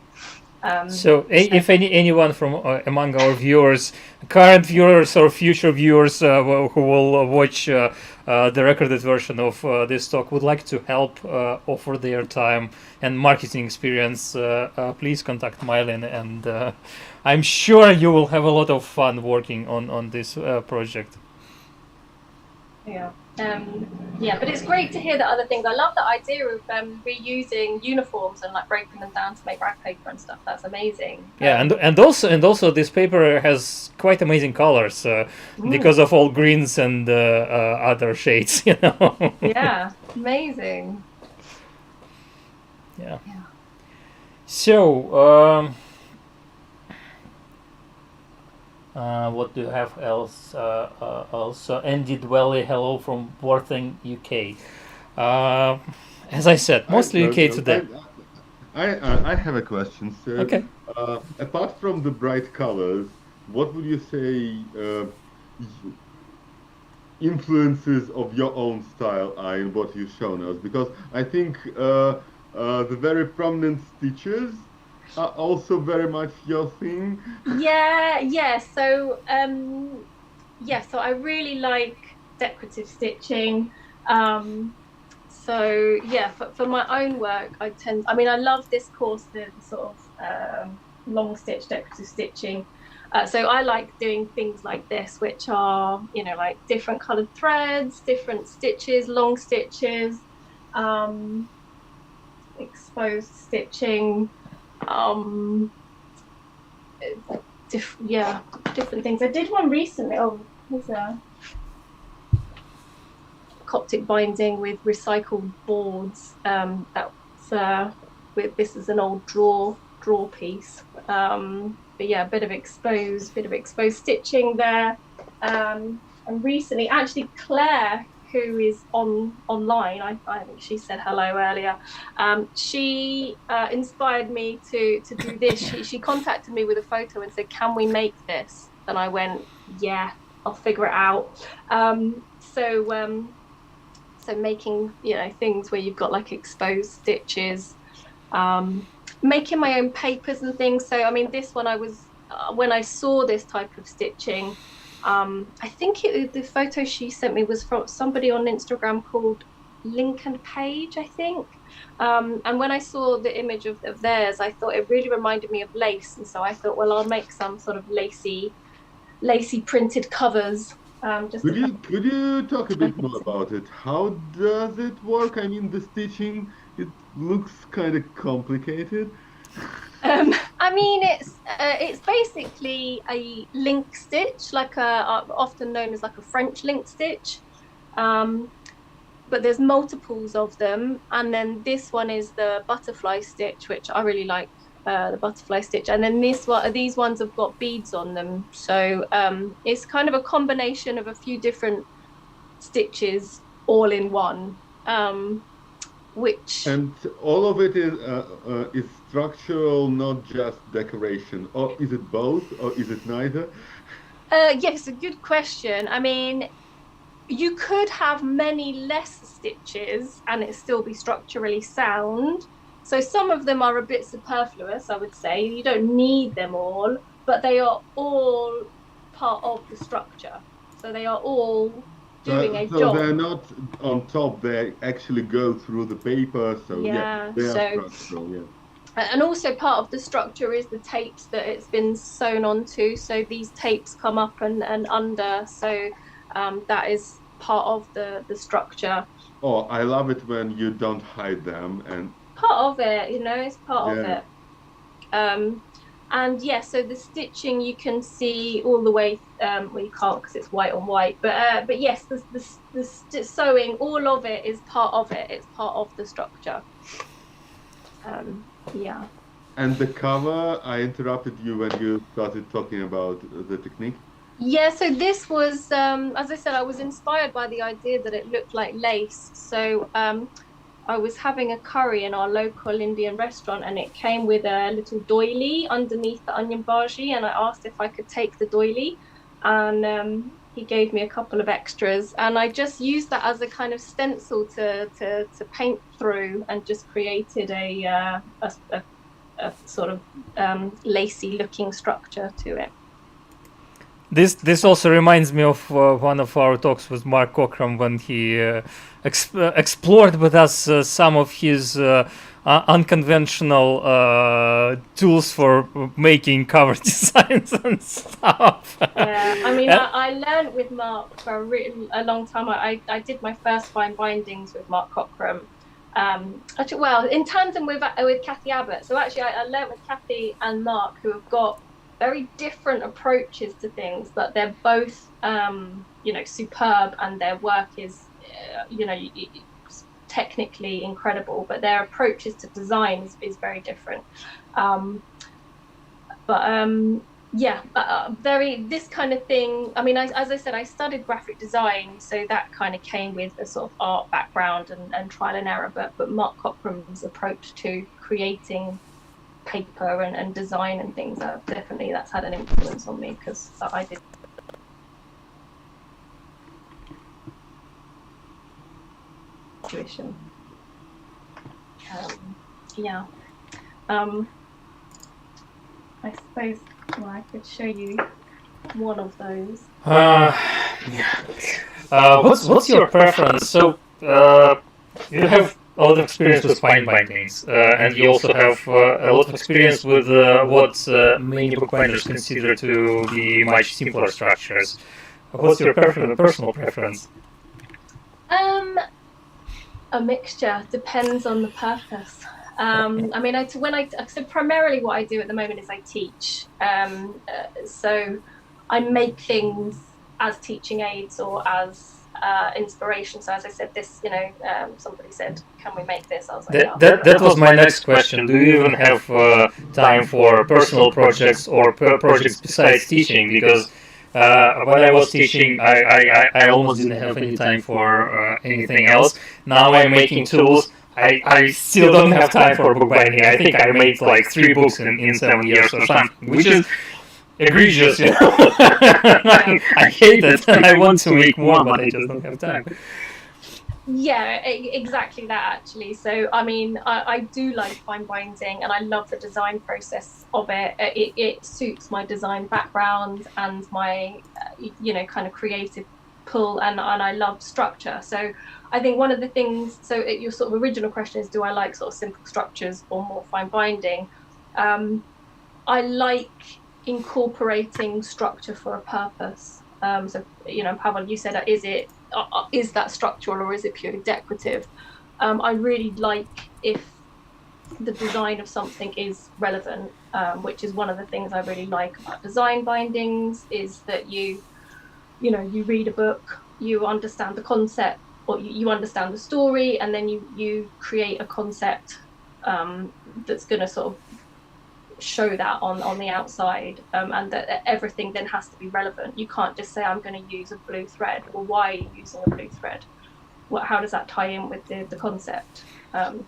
If anyone from among our viewers, current viewers or future viewers who will watch the recorded version of this talk would like to help offer their time and marketing experience, please contact Mylyn, and I'm sure you will have a lot of fun working on this project. Yeah. But it's great to hear that other things. I love the idea of reusing uniforms and like breaking them down to make rag paper and stuff. That's amazing. Yeah, and also this paper has quite amazing colors because of all greens and other shades. Yeah, amazing. Yeah. So. What do you have else? Also, Andy Dwelly, hello from Worthing, UK. As I said, mostly UK today. I have a question, sir. Okay. Apart from the bright colors, what would you say influences of your own style are in what you've shown us? Because I think the very prominent stitches are also very much your thing. Yeah. So so I really like decorative stitching. So yeah, for my own work, I love this course, the sort of long stitch decorative stitching. So I like doing things like this, which are, like different colored threads, different stitches, long stitches, exposed stitching, different things. I did one recently. There's a Coptic binding with recycled boards. This is an old drawer piece. But yeah, a bit of exposed stitching there. And recently, actually, Claire, who is online, I think she said hello earlier. She inspired me to do this. She contacted me with a photo and said, "Can we make this?" And I went, "Yeah, I'll figure it out." So making things where you've got like exposed stitches, making my own papers and things. So I mean, this one I was when I saw this type of stitching. I think the photo she sent me was from somebody on Instagram called Lincoln Page, I think. And when I saw the image of theirs, I thought it really reminded me of lace. And so I thought, well, I'll make some sort of lacy printed covers. Could you talk a bit more about it? How does it work? I mean, the stitching, it looks kind of complicated. I mean, it's basically a link stitch, like often known as like a French link stitch, but there's multiples of them. And then this one is the butterfly stitch, which I really like the butterfly stitch, and then these ones have got beads on them. So it's kind of a combination of a few different stitches all in one. Which And all of it is structural, not just decoration. Or is it both, or is it neither? yes, a good question. I mean, you could have many less stitches and it still be structurally sound. So some of them are a bit superfluous, I would say. You don't need them all, but they are all part of the structure. So they are all doing a So job. they're not on top, they actually go through the paper, so Yeah, they are so- structural, yeah. And also part of the structure is the tapes that it's been sewn onto. So these tapes come up and under. So that is part of the structure. Oh, I love it when you don't hide them, and Part of it, you know, it's part of Yeah. it. And yeah, so the stitching you can see all the way. Well, you can't because it's white on white. But yes, the sewing, all of it is part of it. It's part of the structure. Yeah. and the cover, I interrupted you when you started talking about the technique. Yeah, so this was, as I said, I was inspired by the idea that it looked like lace. So I was having a curry in our local Indian restaurant, and it came with a little doily underneath the onion bhaji, and I asked if I could take the doily, and he gave me a couple of extras, and I just used that as a kind of stencil to paint through, and just created a sort of lacy looking structure to it. This also reminds me of one of our talks with Mark Cockram when he explored with us some of his unconventional tools for making cover designs and stuff. Yeah, I mean, I learned with Mark for a long time. I did my first fine bindings with Mark Cockram. Actually, well, in tandem with Kathy Abbott. So actually, I learned with Kathy and Mark, who have got very different approaches to things, but they're both, superb, and their work is, technically incredible, but their approaches to design is very different. This kind of thing. I mean, as I said, I studied graphic design, so that kind of came with a sort of art background and trial and error. But Mark Cockram's approach to creating paper and design and things, that's had an influence on me, because I did tuition. I suppose I could show you one of those. What's your preference? So you have a lot of experience with fine bindings, and you also have a lot of experience with what many bookbinders consider to be much simpler structures. What's your personal preference? A mixture, depends on the purpose. I mean, so primarily what I do at the moment is I teach. So I make things as teaching aids or as inspiration. So as I said, somebody said, "Can we make this?" I was like, "Yeah." That was my next question. Do you even have time for personal projects or projects besides teaching? Because when I was teaching, I almost didn't have any time for anything else. Now I'm making tools. I still don't have time for bookbinding. I think I made like 3 books in 7 years or something, which is egregious, you know. I hate it, and I want to make more, but I just don't have time. Yeah, exactly that, actually. So, I mean, I do like fine binding, and I love the design process of it. It suits my design background and my, kind of creative pull, and I love structure. So I think one of the things, your sort of original question is, do I like sort of simple structures or more fine binding? I like incorporating structure for a purpose. Pavel, you said, is that structural or is it purely decorative? I really like if the design of something is relevant, which is one of the things I really like about design bindings, is that you read a book, you understand the concept, or you understand the story, and then you create a concept that's going to sort of show that on the outside, and that everything then has to be relevant. You can't just say I'm going to use a blue thread. Well, why are you using a blue thread? How does that tie in with the concept? I've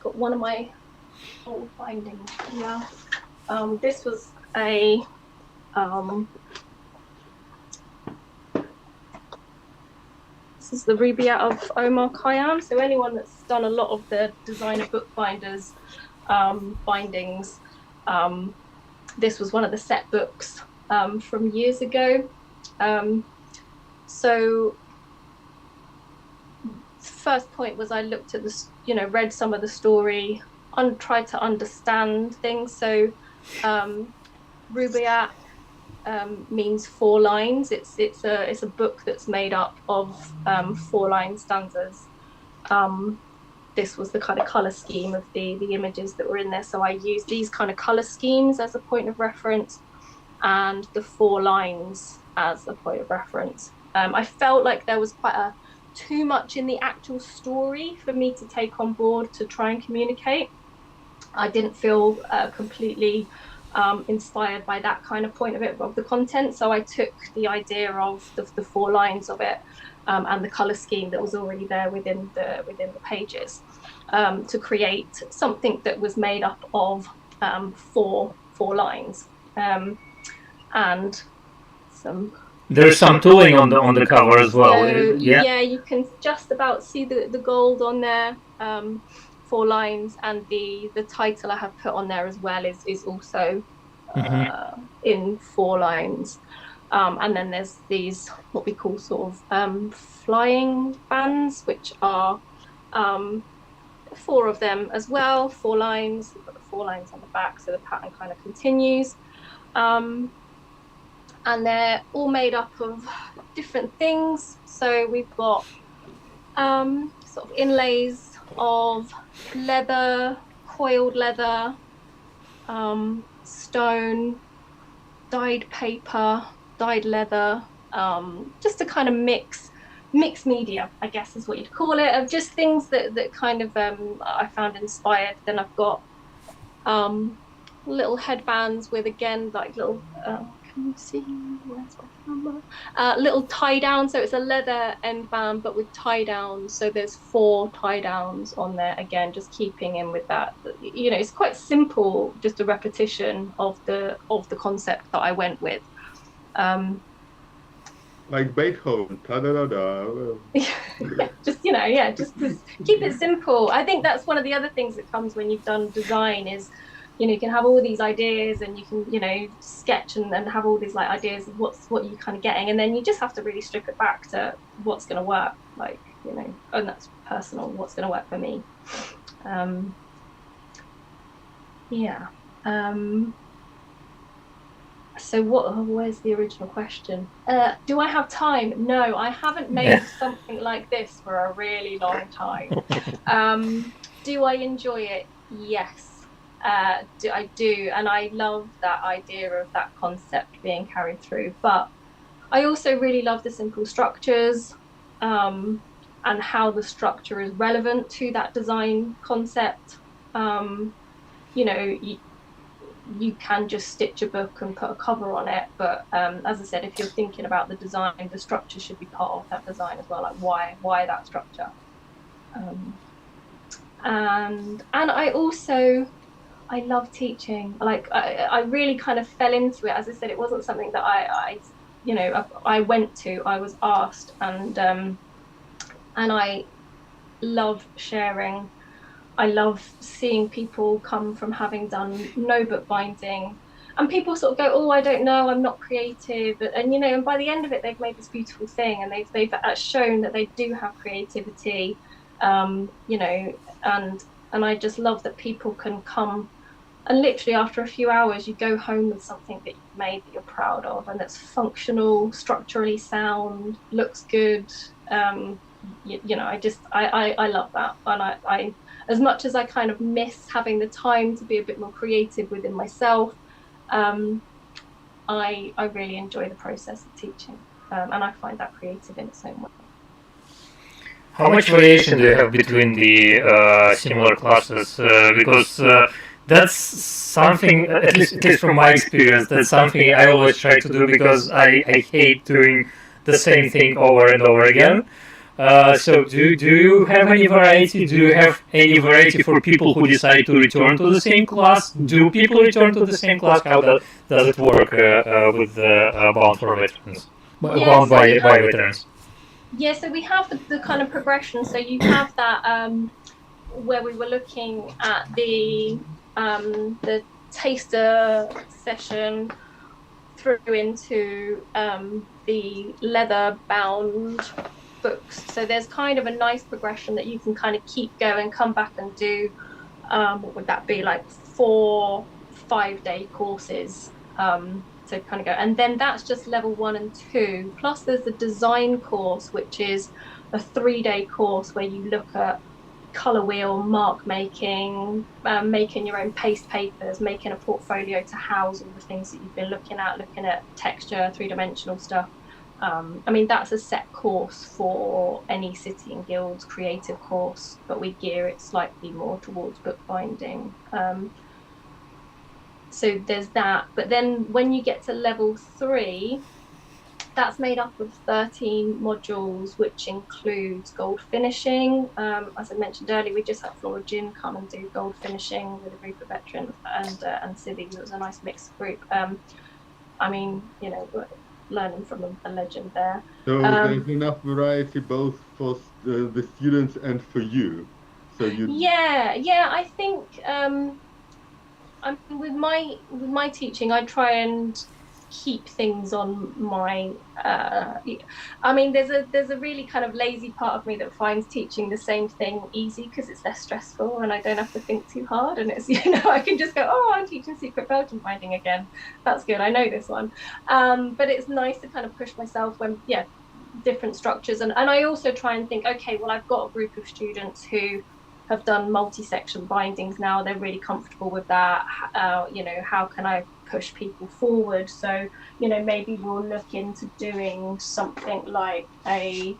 got one of my old bindings here. This was a this is the Rubaiyat of Omar Khayyam. So anyone that's done a lot of the designer bookbinders bindings, this was one of the set books from years ago. So first point was I looked at this, read some of the story and tried to understand things. So Rubaiyat means 4 lines. It's a book that's made up of 4-line stanzas. This was the kind of color scheme of the images that were in there. So I used these kind of color schemes as a point of reference, and the 4 lines as a point of reference. I felt like there was quite too much in the actual story for me to take on board to try and communicate. I didn't feel completely inspired by that kind of point of the content. So I took the idea of the 4 lines of it and the color scheme that was already there within the pages to create something that was made up of 4 lines and some. There's some tooling on the cover as well. So, yeah, you can just about see the gold on there. 4 lines, and the title I have put on there as well is also in 4 lines. And then there's these what we call sort of flying bands, which are 4 of them as well. 4 lines. You've got the 4 lines on the back, so the pattern kind of continues. And they're all made up of different things. So we've got sort of inlays of leather, coiled leather, stone, dyed paper, dyed leather, just a kind of mix media, I guess is what you'd call it, of just things that kind of I found inspired. Then I've got little headbands with, again, like little can you see, where's my camera? Little tie down, so it's a leather end band but with tie downs. So there's 4 tie downs on there, again just keeping in with that. It's quite simple, just a repetition of the concept that I went with. Like Beethoven, ta-da-da-da. just keep it simple. I think that's one of the other things that comes when you've done design is, you can have all these ideas and you can, sketch and have all these like ideas of what you're kind of getting, and then you just have to really strip it back to what's going to work, like, and that's personal, what's going to work for me. So where's the original question? Do I have time? No, I haven't made something like this for a really long time. Do I enjoy it? Yes. I do, and I love that idea of that concept being carried through, but I also really love the simple structures and how the structure is relevant to that design concept. You can just stitch a book and put a cover on it, but as I said, if you're thinking about the design, the structure should be part of that design as well, like why that structure. And I love teaching. Like I really kind of fell into it. As I said, it wasn't something that I went to. I was asked, and I love sharing. I love seeing people come from having done no bookbinding, and people sort of go, "Oh, I don't know, I'm not creative," and by the end of it, they've made this beautiful thing, and they've shown that they do have creativity, and I just love that people can come. And literally after a few hours, you go home with something that you've made that you're proud of, and that's functional, structurally sound, looks good. I love that. And I, as much as I kind of miss having the time to be a bit more creative within myself, I really enjoy the process of teaching, and I find that creative in its own way. how much variation do you have between the similar classes? Because that's something, at least from my experience, that's something I always try to do because I hate doing the same thing over and over again. So do you have any variety? Do you have any variety for people who decide to return to the same class? Do people return to the same class? How does it work with the Bound for Veterans? Bound by veterans? Yeah, so we have the kind of progression. So you have that where we were looking at the taster session through into the leather bound books. So there's kind of a nice progression that you can kind of keep going, come back and do what would that be, like 4 5-day courses, so kind of go, and then that's just level 1 and 2, plus there's the design course, which is a 3-day course where you look at color wheel, mark making, making your own paste papers, making a portfolio to house all the things that you've been looking at texture, 3-dimensional stuff. I mean, that's a set course for any City and Guilds creative course, but we gear it slightly more towards bookbinding. So there's that. But then when you get to level 3, that's made up of 13 modules, which includes gold finishing. As I mentioned earlier, we just had Flora Jin come and do gold finishing with a group of veterans and civvies. It was a nice mixed group. I mean, you know, learning from a legend there. So there's enough variety both for the students and for you. So you. Yeah. I think with my teaching, I try and keep things on my. I mean, there's a really kind of lazy part of me that finds teaching the same thing easy because it's less stressful and I don't have to think too hard, and it's, you know, I can just go, oh, I'm teaching secret Belgian binding again. That's good. I know this one. But it's nice to kind of push myself when different structures, and I also try and think, okay, well, I've got a group of students who have done multi-section bindings now. They're really comfortable with that. You know, how can I push people forward? So, you know, maybe we'll look into doing something like a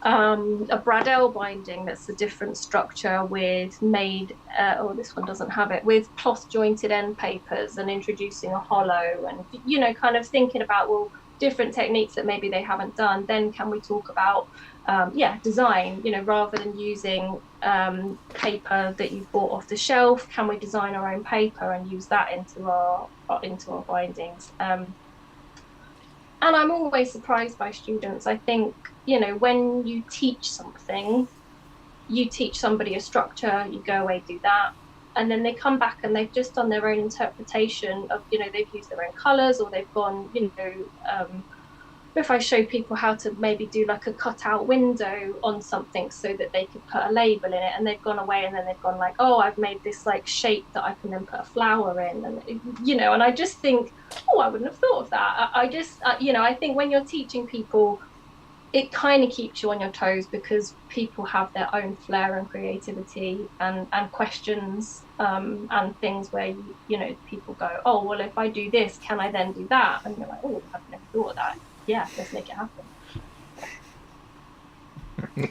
Bradell binding that's a different structure with this one doesn't have it, with cloth jointed end papers and introducing a hollow, and, you know, kind of thinking about, well, different techniques that maybe they haven't done. Then can we talk about design, you know, rather than using paper that you've bought off the shelf, can we design our own paper and use that into our bindings? And I'm always surprised by students. I think, you know, when you teach something, you teach somebody a structure, you go away, do that, and then they come back and they've just done their own interpretation of, you know, they've used their own colours, or they've gone, you know, if I show people how to maybe do like a cutout window on something so that they could put a label in it, and they've gone away and then they've gone like, oh, I've made this like shape that I can then put a flower in, and, you know, and I just think, oh, I wouldn't have thought of that. I just, you know, I think when you're teaching people, it kind of keeps you on your toes because people have their own flair and creativity and questions and things where, you know, people go, oh, well, if I do this, can I then do that? And you're like, oh, I've never thought of that. Yeah, let's make it happen.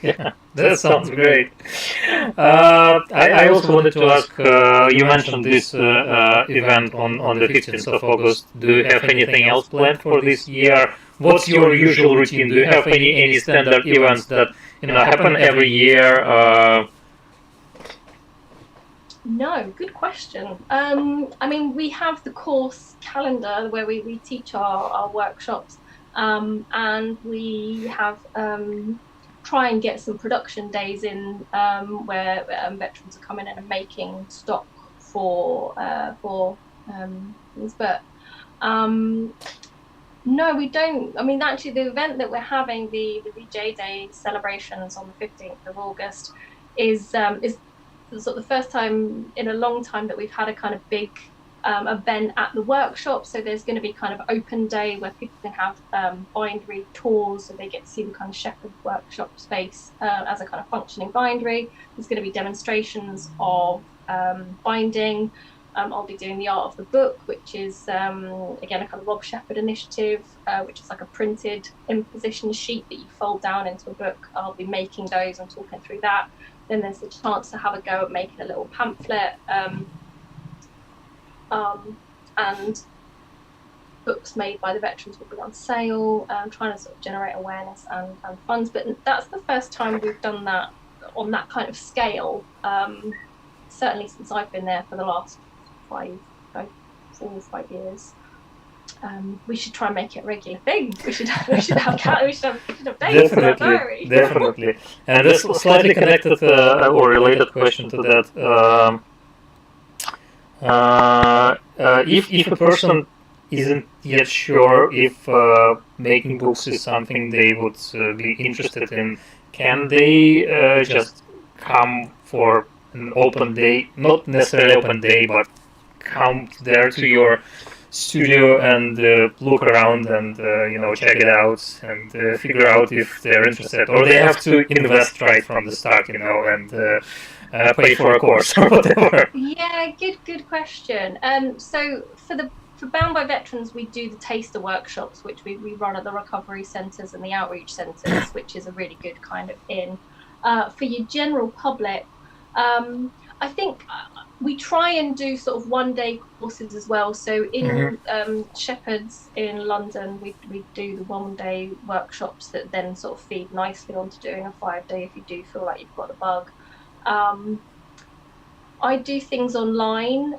Yeah, that sounds great. I also wanted to ask, you mentioned this event on the 15th of August. Do you have anything else planned for this year? What's your usual routine? Do you have any standard events that, you know, happen every year? No, good question. I mean, we have the course calendar where we teach our workshops, and we have try and get some production days in where veterans are coming in and making stock for things. But no, we don't. I mean, actually, the event that we're having, the VJ Day celebrations on the 15th of August, is sort of the first time in a long time that we've had a kind of big event at the workshop. So there's going to be kind of open day where people can have bindery tours, so they get to see the kind of shepherd workshop space as a kind of functioning bindery. There's going to be demonstrations of binding. I'll be doing the art of the book, which is again a kind of Rob Shepherd initiative, which is like a printed imposition sheet that you fold down into a book. I'll be making those and talking through that. Then there's the chance to have a go at making a little pamphlet, and books made by the veterans will be on sale. Trying to sort of generate awareness and funds, but that's the first time we've done that on that kind of scale. Certainly since I've been there for the last 4 or 5 years. We should try and make it a regular thing. We should have days in our diary. Definitely. And this slightly connected or related question to that. If a person isn't yet sure if making books is something they would be interested in, can they just come for an open day, not necessarily open day, but come there to your studio and look around and check it out and figure out if they're interested, or they have to invest right from the start, and pay for a course or whatever? Yeah, good question. So for Bound by Veterans, we do the taster workshops, which we run at the recovery centres and the outreach centres, which is a really good kind of in. For your general public, I think we try and do sort of one-day courses as well. So in Shepherd's in London, we do the one-day workshops that then sort of feed nicely onto doing a 5-day if you do feel like you've got the bug. I do things online,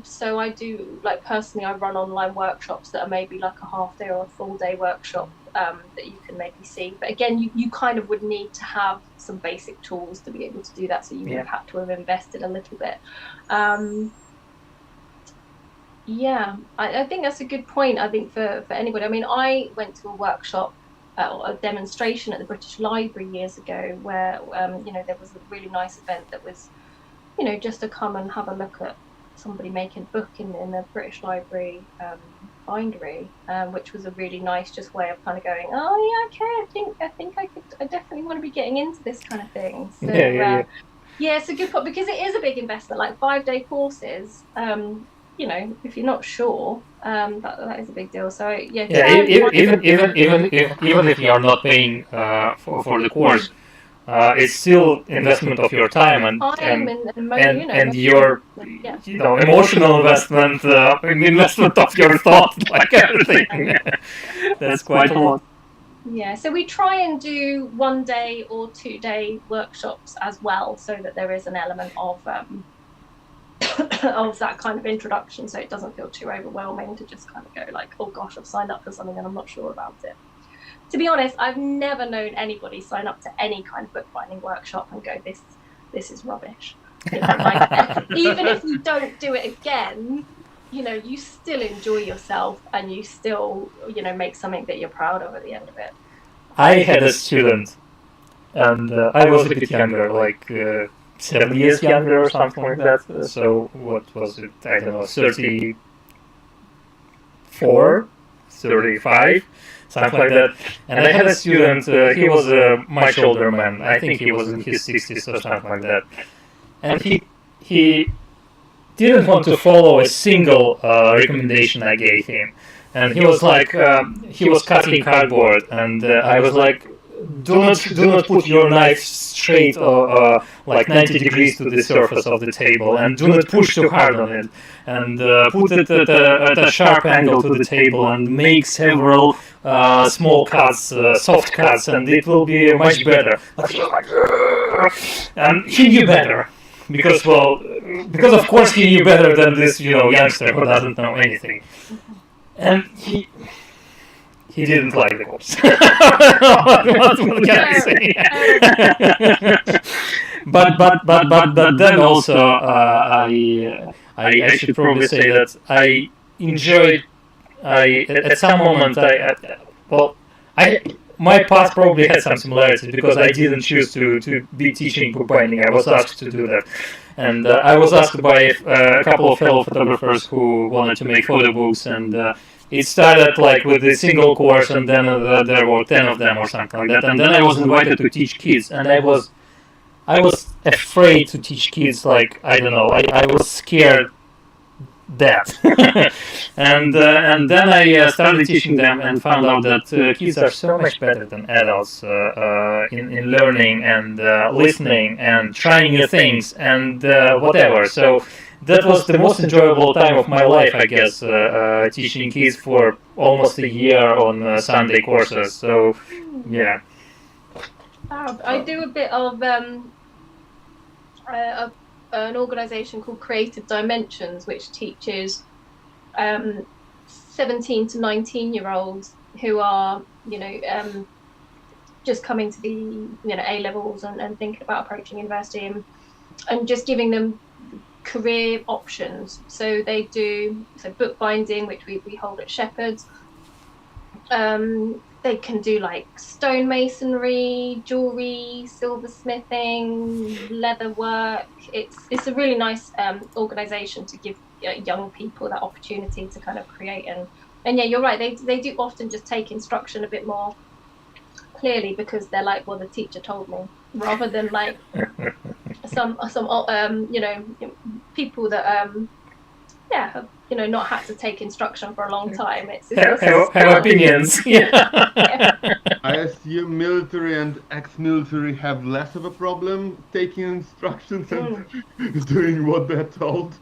so I do, like, personally I run online workshops that are maybe like a half-day or a full-day workshop that you can maybe see. But again, you kind of would need to have some basic tools to be able to do that, so you would have had to have invested a little bit. I think that's a good point. I think for anybody, I mean, I went to a workshop, a demonstration at the British Library years ago where there was a really nice event that was just to come and have a look at somebody making a book in the British Library bindery, which was a really nice just way of kind of going, oh yeah, okay, I definitely want to be getting into this kind of thing. So yeah, it's a good point, because it is a big investment, like 5-day courses. If you're not sure, that is a big deal. So even if you are not paying for the course, it's still investment of your time and your emotional investment, investment of your thought, like everything. That's quite a lot. Yeah, so we try and do 1-day or 2-day workshops as well, so that there is an element of of that kind of introduction, so it doesn't feel too overwhelming to just kind of go like, oh gosh, I've signed up for something and I'm not sure about it. To be honest, I've never known anybody sign up to any kind of bookbinding workshop and go, this is rubbish. Even if you don't do it again, you still enjoy yourself and you still, make something that you're proud of at the end of it. I had a student, and I was a bit younger, like 7 years younger or something like that. So what was it? I don't know, 34, 35. Something like that. And I had a student, he was a much older man. I think he was in his 60s or something like that. And he didn't want to follow a single recommendation I gave him. And he was like, he was cutting cardboard, and I was like, do not put your knife straight like 90 degrees to the surface of the table, and do not push too hard on it, and put it at a sharp angle to the table, and make several small cuts, soft cuts, and it will be much better. And he knew better, because of course he knew better than this youngster who doesn't know anything, and he didn't like the course. What can I say? but then also I should probably say that I enjoyed. At some moment my path probably had some similarities, because I didn't choose to be teaching bookbinding. I was asked to do that, and I was asked by a couple of fellow photographers who wanted to make photo books, and it started like with a single course, and then there were 10 of them or something like that. And then I was invited to teach kids, and I was afraid to teach kids. Like, I don't know, I was scared that. And then I started teaching them and found out that kids are so much better than adults in learning and listening and trying new things and whatever. So that was the most enjoyable time of my life, I guess, teaching kids for almost a year on Sunday courses. So, yeah. I do a bit of an organisation called Creative Dimensions, which teaches 17 to 19-year-olds who are, just coming to the, A-levels and thinking about approaching university and just giving them career options. So they do bookbinding, which we hold at Shepherd's. They can do like stonemasonry, jewelry, silversmithing, leather work. It's a really nice organisation to give young people that opportunity to kind of create and yeah, you're right. They do often just take instruction a bit more clearly because they're like, well, the teacher told me, rather than like some people that have not had to take instruction for a long time. It's have opinions. Yeah. I assume military and ex-military have less of a problem taking instructions and doing what they're told.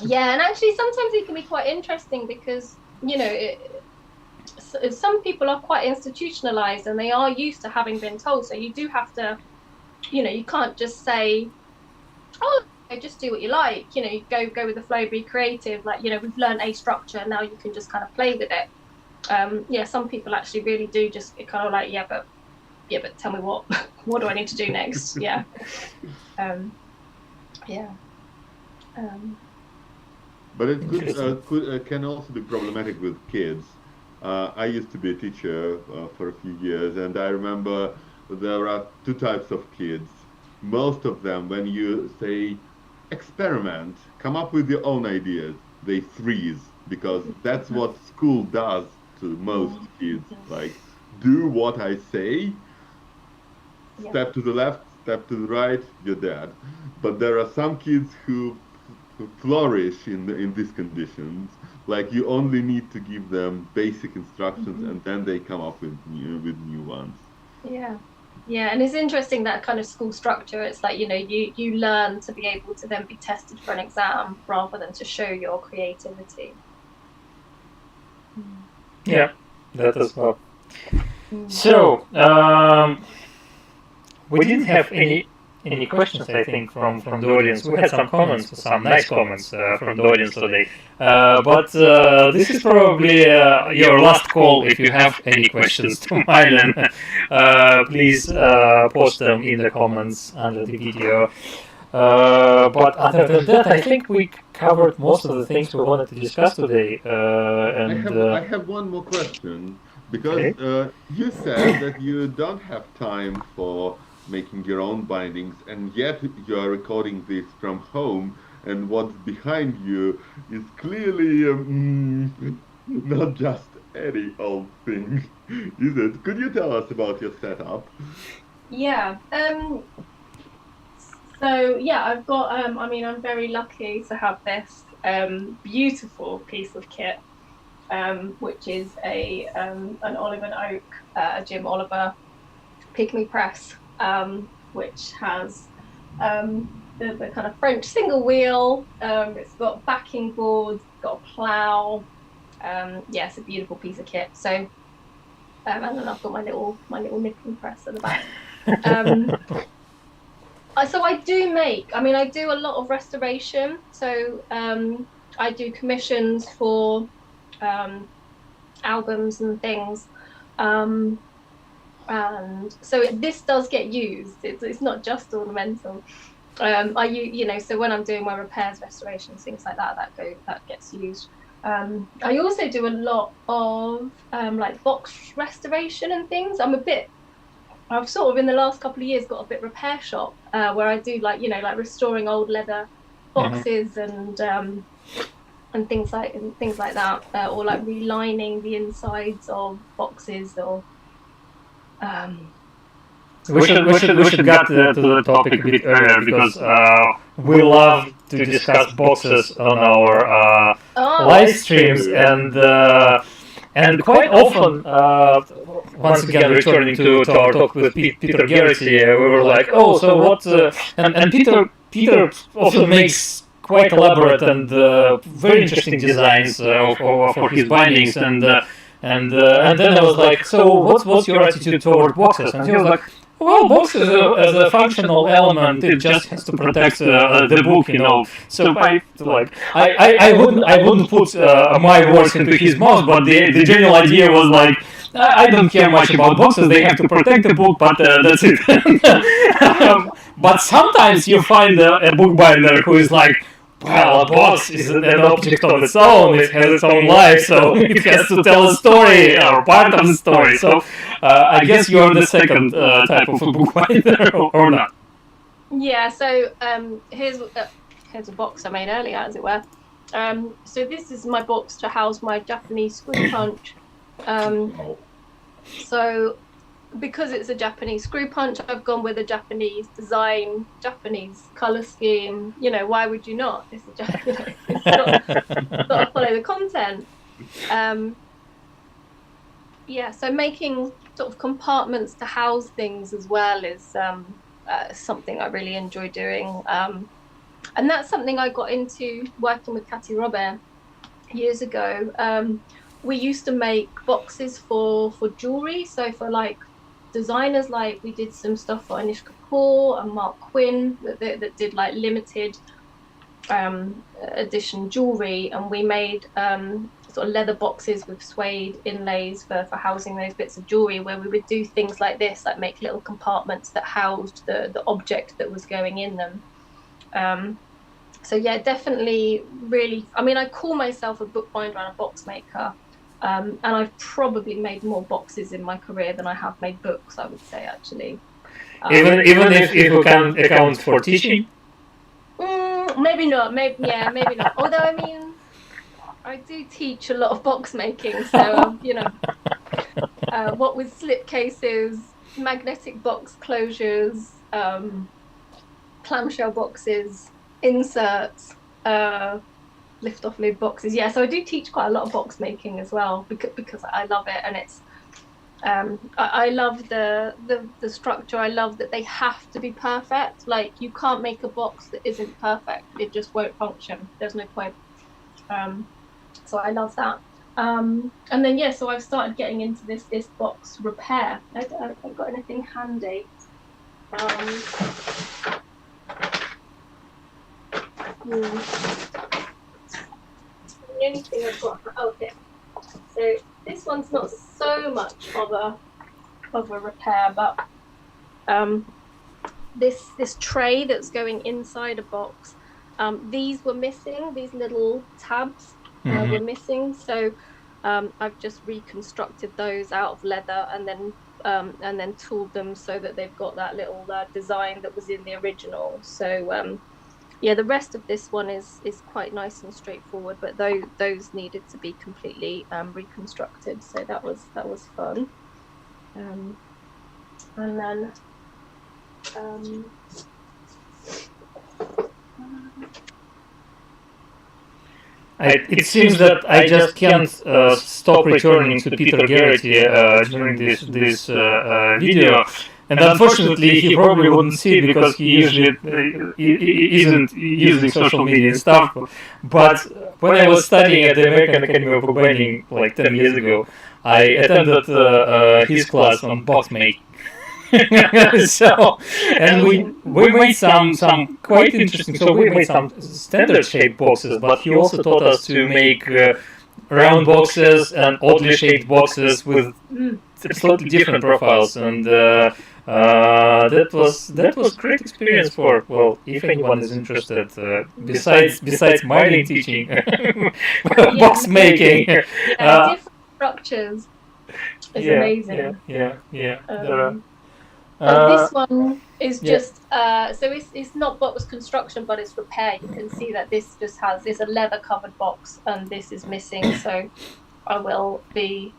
Yeah, and actually sometimes it can be quite interesting because some people are quite institutionalized and they are used to having been told. So you do have to, you can't just say, oh, just do what you like. You go with the flow, be creative. Like, we've learned a structure, now you can just kind of play with it. Some people actually really do just kind of like, but tell me what do I need to do next? Yeah. But it can also be problematic with kids. I used to be a teacher for a few years, and I remember there are two types of kids. Most of them, when you say experiment, come up with your own ideas, they freeze, because that's what school does to most kids. Like, do what I say, step to the left, step to the right, you're dead. But there are some kids who flourish in these conditions. Like, you only need to give them basic instructions and then they come up with new ones. Yeah, and it's interesting that kind of school structure. It's like, you learn to be able to then be tested for an exam rather than to show your creativity. Yeah, that as well. So, we didn't have any questions, I think, from the audience. We had some comments, some nice comments from the audience today. But this is probably your last call. If you have any questions to Mylyn, please post them in the comments under the video. But other than that, I think we covered most of the things we wanted to discuss today. I have one more question, because you said that you don't have time for making your own bindings, and yet you are recording this from home, and what's behind you is clearly not just any old thing, is it? Could you tell us about your setup? Yeah. So yeah, I've got. I'm very lucky to have this beautiful piece of kit, which is an Olive and Oak, a Jim Oliver pygmy press. Which has the kind of French single wheel. It's got backing boards, got a plough. It's a beautiful piece of kit. So, and then I've got my little nipping press at the back. So I do a lot of restoration. So I do commissions for albums and things. And so this does get used. It's not just ornamental. So when I'm doing my repairs, restorations, things like that gets used. I also do a lot of like box restoration and things. I've sort of in the last couple of years got a bit repair shop where I do like restoring old leather boxes and things like that, or like relining the insides of boxes, or we should get to the topic a bit earlier because we love to discuss boxes on our live streams and quite often, once again returning to our talk with Peter Garrity, we were like, oh, so what? And Peter often makes quite elaborate and very interesting designs for his bindings, and then I was like, so what's your attitude toward boxes? And he was like, well, boxes as a functional element, it just has to protect the book, So I wouldn't put my words into his mouth, but the general idea was like, I don't care much about boxes. They have to protect the book, but that's it. But sometimes you find a bookbinder who is like, well, a box is an object of its own. It has its own life, so it has to tell a story or part of the story. So I guess you're the second type of a bookbinder, or not? Yeah. So here's a box I made earlier, as it were. So this is my box to house my Japanese screw punch. So because it's a Japanese screw punch, I've gone with a Japanese design, Japanese color scheme. Why would you not? It's it's got to follow the content. So making sort of compartments to house things as well is something I really enjoy doing. And that's something I got into working with Cathy Robert years ago. We used to make boxes for jewelry, so for like designers, like we did some stuff for Anish Kapoor and Mark Quinn that did like limited edition jewelry, and we made sort of leather boxes with suede inlays for housing those bits of jewelry, where we would do things like this, like make little compartments that housed the object that was going in them. So yeah, definitely really, I mean, I call myself a bookbinder and a box maker. And I've probably made more boxes in my career than I have made books, I would say, actually. Even if you can account for teaching? Maybe not. Maybe not. Although, I mean, I do teach a lot of box making. So, what with slipcases, magnetic box closures, clamshell boxes, inserts, lift off lid boxes. Yeah, so I do teach quite a lot of box making as well because I love it, and it's I love the structure. I love that they have to be perfect. Like, you can't make a box that isn't perfect. It just won't function. There's no point. So I love that. And then so I've started getting into this box repair. I haven't got anything handy. The only thing I've got, here. So this one's not so much of a repair, but this tray that's going inside a box, these were missing. These little tabs were missing, so I've just reconstructed those out of leather and then tooled them so that they've got that little design that was in the original. So the rest of this one is quite nice and straightforward, but those needed to be completely reconstructed. So that was fun. And then it seems that I just can't stop returning to Peter Garrity during this video. And unfortunately, he probably wouldn't see it because he usually isn't using social media and stuff. But when I was studying at the American Academy of Bookbinding like 10 years ago, I attended his class on boxmaking. And we made some quite interesting. So we made some standard shaped boxes, but he also taught us to make round boxes and oddly shaped boxes with absolutely different profiles, and that was great experience for, well, if anyone is interested, besides Mylyn teaching box making. Different structures is amazing. This one is just so it's not box construction, but it's repair. You can see that this just has a leather covered box, and this is missing. So I will be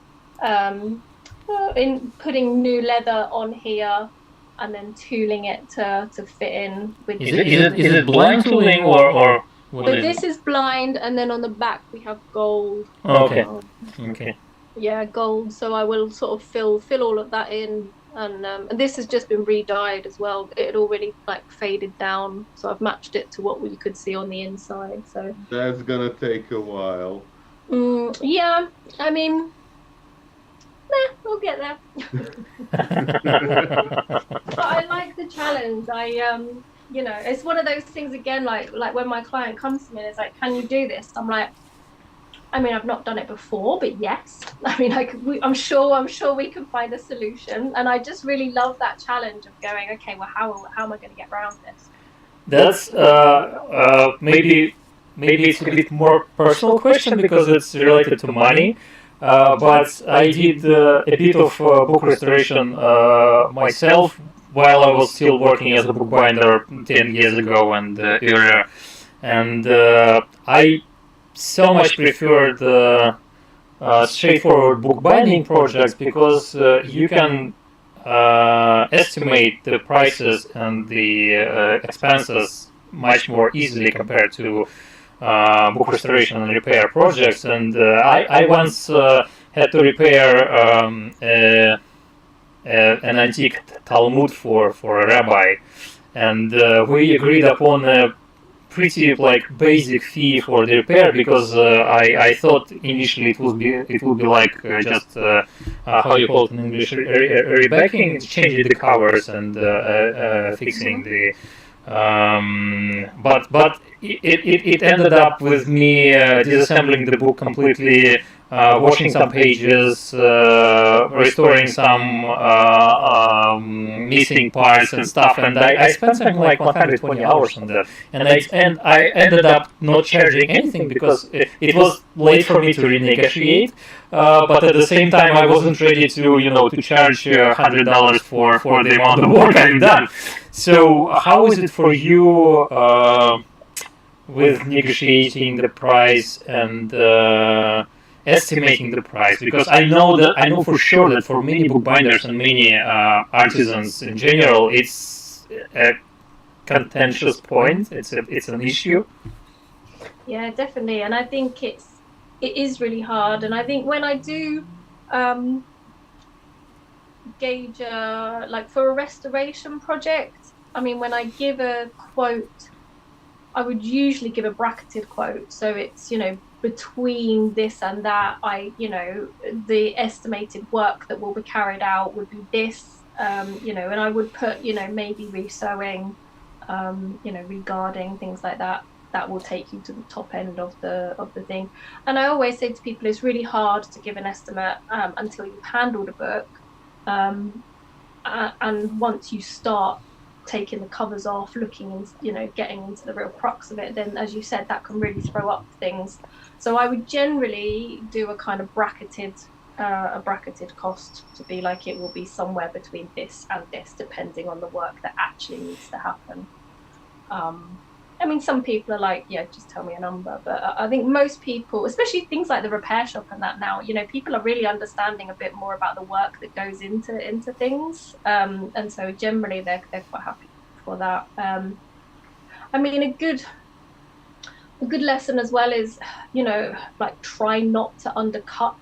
in putting new leather on here and then tooling it to fit in with. Is it blind tooling or what So is this it? is blind, and then on the back we have gold. Okay. Okay. Yeah, gold. So I will sort of fill all of that in, and this has just been re-dyed as well. It had already like faded down, so I've matched it to what you could see on the inside. So That's gonna take a while. yeah, I mean, we'll get there. But I like the challenge. You know, it's one of those things again, like when my client comes to me and is like, "Can you do this?" I'm like, I mean, I've not done it before, but yes. I mean, I'm sure we can find a solution. And I just really love that challenge of going, okay, well, how am I going to get around this? That's maybe it's a bit more personal question because it's related to money. But I did a bit of book restoration myself while I was still working as a bookbinder 10 years ago and earlier, and I so much prefer the straightforward bookbinding projects because you can estimate the prices and the expenses much more easily compared to book restoration and repair projects. And I once had to repair an antique Talmud for a rabbi, and we agreed upon a pretty like basic fee for the repair because I thought initially it would be like just how you call it in English, rebacking, changing the covers and fixing the but it ended up with me disassembling the book completely, washing some pages, restoring some missing parts and stuff, and I spent something like 120 hours on that, and I ended up not charging anything because it was late for me to renegotiate, but at the same time I wasn't ready to charge $100 for the amount of work I've done. So how is it for you with negotiating the price and estimating the price? Because I know for sure that for many bookbinders and many artisans in general, it's a contentious point. It's an issue. Yeah, definitely, and I think it is really hard. And I think when I do gauge like for a restoration project, I mean, when I give a quote, I would usually give a bracketed quote. So it's, between this and that, the estimated work that will be carried out would be this, and I would put, maybe resewing, regarding things like that. That will take you to the top end of the thing. And I always say to people, it's really hard to give an estimate until you've handled a book. And once you start taking the covers off, looking and getting into the real crux of it, then as you said, that can really throw up things. So I would generally do a kind of bracketed cost to be like, it will be somewhere between this and this, depending on the work that actually needs to happen. I mean, some people are like, yeah, just tell me a number. But I think most people, especially things like the repair shop and that now, people are really understanding a bit more about the work that goes into things. And so generally they're quite happy for that. I mean, a good lesson as well is, like try not to undercut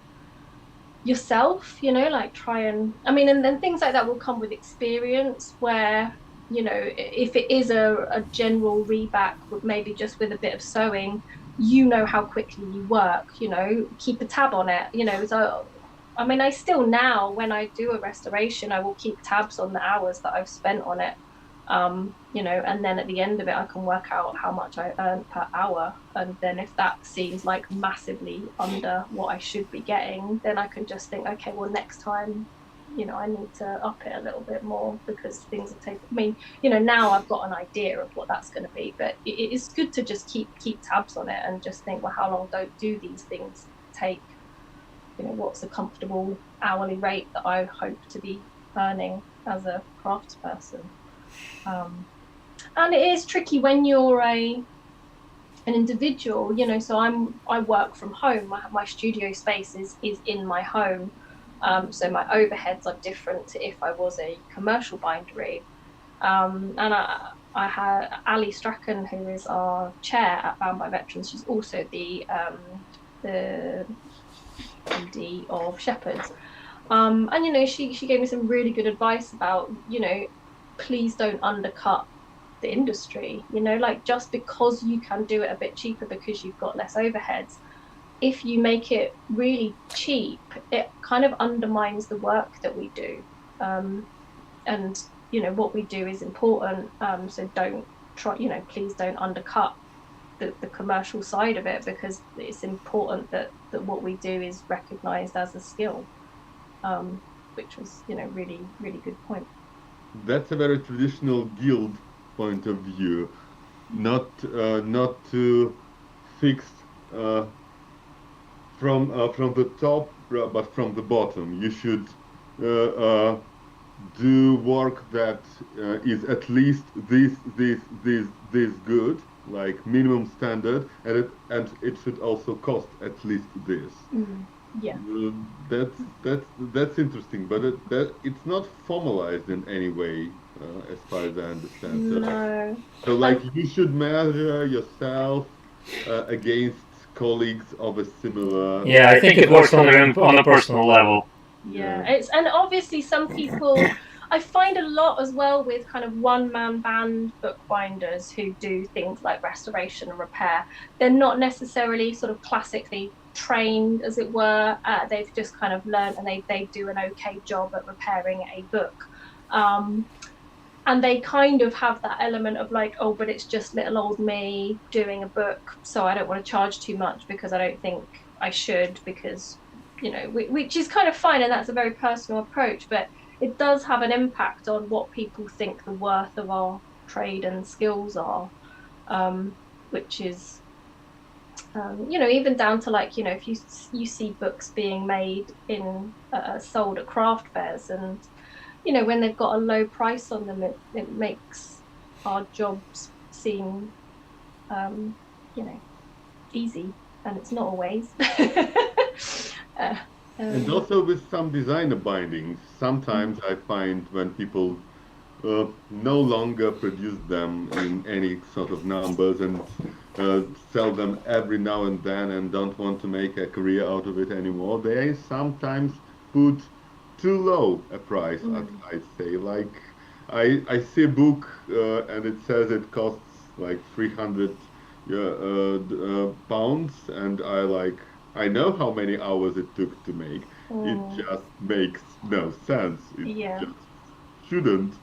yourself, like try and, and then things like that will come with experience where, if it is a general reback with maybe just with a bit of sewing, how quickly you work, keep a tab on it, so I still now when I do a restoration, I will keep tabs on the hours that I've spent on it, and then at the end of it I can work out how much I earned per hour, and then if that seems like massively under what I should be getting, then I can just think, okay, well, next time I need to up it a little bit more because things are taking. Now I've got an idea of what that's going to be, but it is good to just keep tabs on it and just think, well, how long do these things take? What's a comfortable hourly rate that I hope to be earning as a craftsperson? And it is tricky when you're an individual. So I work from home. My studio space is in my home. So my overheads are different to if I was a commercial bindery. And I had Ali Strachan, who is our chair at Bound by Veterans. She's also the MD of Shepherds. And you know, she gave me some really good advice about, you know, please don't undercut the industry. You know, like, just because you can do it a bit cheaper because you've got less overheads, if you make it really cheap, it kind of undermines the work that we do. And you know, what we do is important. So don't try, you know, please don't undercut the commercial side of it, because it's important that what we do is recognized as a skill, which was, you know, really, really good point. That's a very traditional guild point of view, not to fix from the top, but from the bottom. You should do work that is at least this good, like minimum standard, and it should also cost at least this. Yeah. That's interesting, but it's not formalized in any way, as far as I understand. No. So like, you should measure yourself against colleagues of a similar. Yeah, I think it works on a personal level. Yeah, and obviously some people, I find a lot as well with kind of one-man band bookbinders who do things like restoration and repair. They're not necessarily sort of classically trained, as it were. They've just kind of learned, and they do an okay job at repairing a book. And they kind of have that element of like, oh, but it's just little old me doing a book, so I don't want to charge too much because I don't think I should, because, you know, which is kind of fine, and that's a very personal approach, but it does have an impact on what people think the worth of our trade and skills are, which is, you know, even down to like, you know, if you see books being made in sold at craft fairs, and you know, when they've got a low price on them, it makes our jobs seem, you know, easy, and it's not always. And also with some designer bindings, sometimes I find when people no longer produce them in any sort of numbers and sell them every now and then and don't want to make a career out of it anymore, they sometimes put too low a price, I'd say. Like, I see a book and it says it costs like 300 pounds, and I know how many hours it took to make. It just makes no sense. It just shouldn't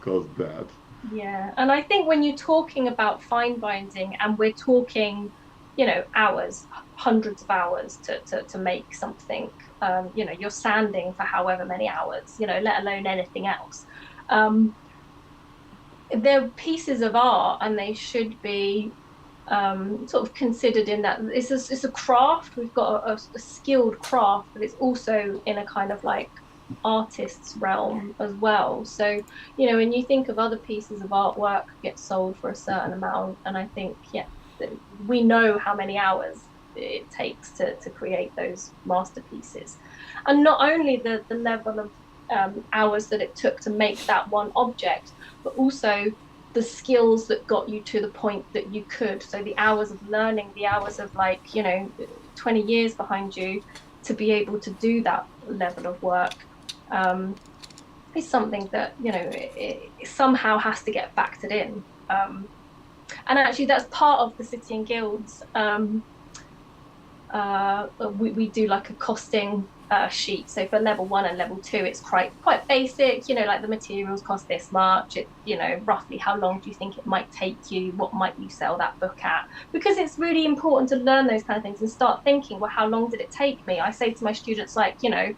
cost that. Yeah, and I think when you're talking about fine binding, and we're talking, you know, hours, hundreds of hours to make something, you know, you're sanding for however many hours, you know, let alone anything else. They're pieces of art, and they should be sort of considered in that it's a craft. We've got a skilled craft, but it's also in a kind of like artist's realm as well. So, you know, when you think of other pieces of artwork get sold for a certain amount, and I think, yeah, we know how many hours it takes to create those masterpieces, and not only the level of hours that it took to make that one object, but also the skills that got you to the point that you could. So the hours of learning, the hours of, like, you know, 20 years behind you to be able to do that level of work is something that, you know, it somehow has to get factored in. And actually that's part of the City and Guilds. We do like a costing sheet. So for level 1 and level 2, it's quite basic, you know, like the materials cost this much, it, you know, roughly how long do you think it might take you, what might you sell that book at, because it's really important to learn those kind of things and start thinking, well, how long did it take me? I say to my students, like, you know,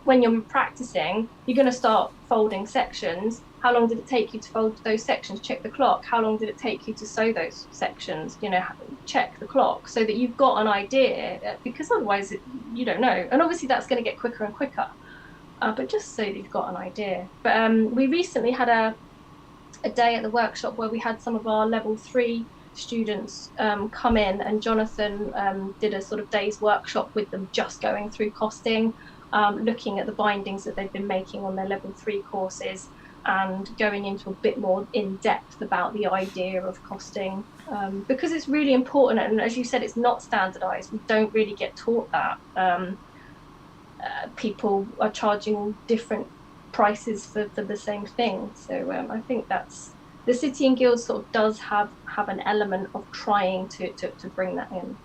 when you're practicing, you're going to start folding sections. How long did it take you to fold those sections? Check the clock. How long did it take you to sew those sections? You know, check the clock, so that you've got an idea, because otherwise you don't know. And obviously that's going to get quicker and quicker, but just so that you've got an idea. But we recently had a day at the workshop where we had some of our level 3 students come in, and Jonathan did a sort of day's workshop with them, just going through costing. looking at the bindings that they've been making on their level 3 courses and going into a bit more in depth about the idea of costing, because it's really important. And as you said, it's not standardized. We don't really get taught that. People are charging different prices for the same thing. So I think that's the City and Guilds sort of does have an element of trying to bring that in.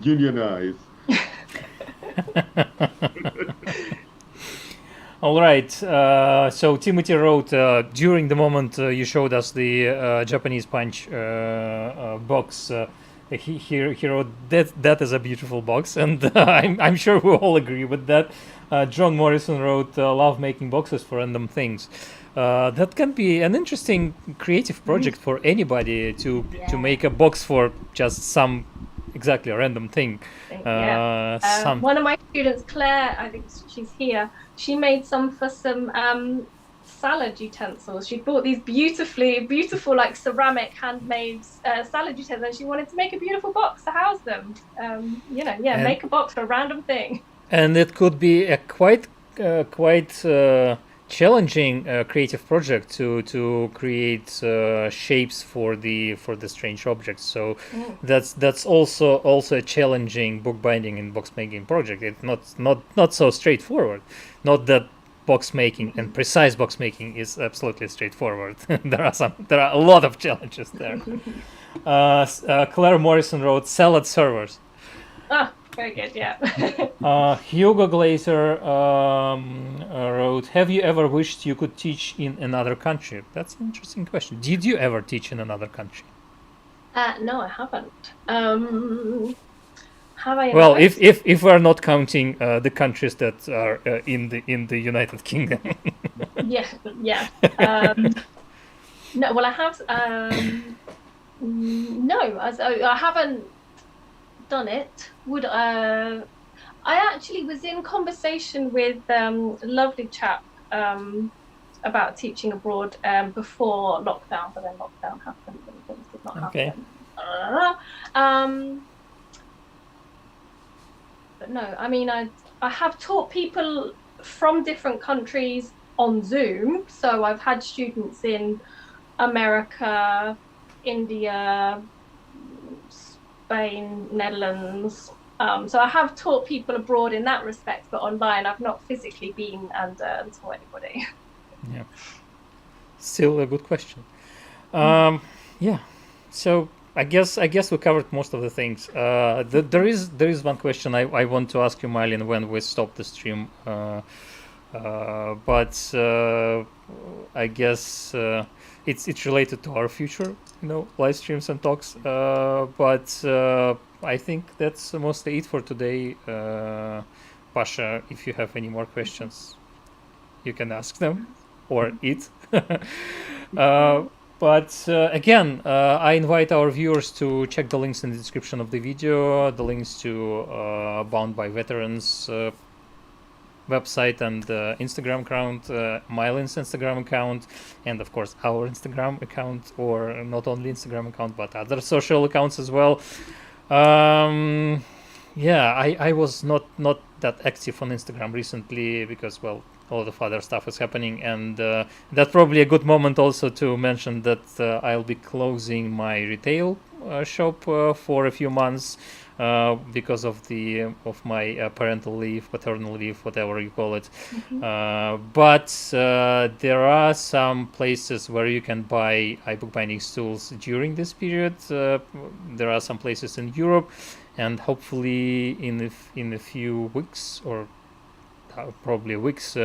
Unionize. All right. So Timothy wrote during the moment you showed us the Japanese punch box. He wrote that is a beautiful box, and I'm sure we all agree with that. John Morrison wrote love making boxes for random things. That can be an interesting creative project for anybody to make a box for just some exactly a random thing. One of my students, Claire, I think she's here, she made some for some salad utensils. She bought these beautiful like ceramic handmade salad utensils, and she wanted to make a beautiful box to house them. Make a box for a random thing. And it could be a quite challenging creative project to create shapes for the strange objects. So that's also a challenging bookbinding and boxmaking project. It's not so straightforward. Not that box making and precise box making is absolutely straightforward. there are a lot of challenges there. Claire Morrison wrote salad servers. Very good, yeah. Hugo Glazer wrote, have you ever wished you could teach in another country? That's an interesting question. Did you ever teach in another country? No, I haven't. Have I? Well, if we're not counting the countries that are in the United Kingdom. yeah. No, well, I have. No, I haven't done it. Would I actually was in conversation with a lovely chap about teaching abroad before lockdown, but then lockdown happened and things did not happen. But no, I mean, I have taught people from different countries on Zoom. So I've had students in America, India, Spain, Netherlands. So I have taught people abroad in that respect, but online I've not physically been and taught anybody. Yeah, still a good question. Yeah, so I guess we covered most of the things. There is one question I want to ask you, Mylyn, when we stop the stream. But I guess it's related to our future, live streams and talks. But I think that's mostly it for today. Pasha, if you have any more questions, you can ask them or it. But again, I invite our viewers to check the links in the description of the video, the links to Bound by Veterans website and Instagram account, Mylyn's Instagram account, and of course our Instagram account, or not only Instagram account but other social accounts as well. I was not that active on Instagram recently because, well, a lot of other stuff is happening, and that's probably a good moment also to mention that I'll be closing my retail shop for a few months because of my parental leave, paternal leave, whatever you call it. But there are some places where you can buy iBookBinding tools during this period. There are some places in Europe, and hopefully in a few weeks or probably weeks,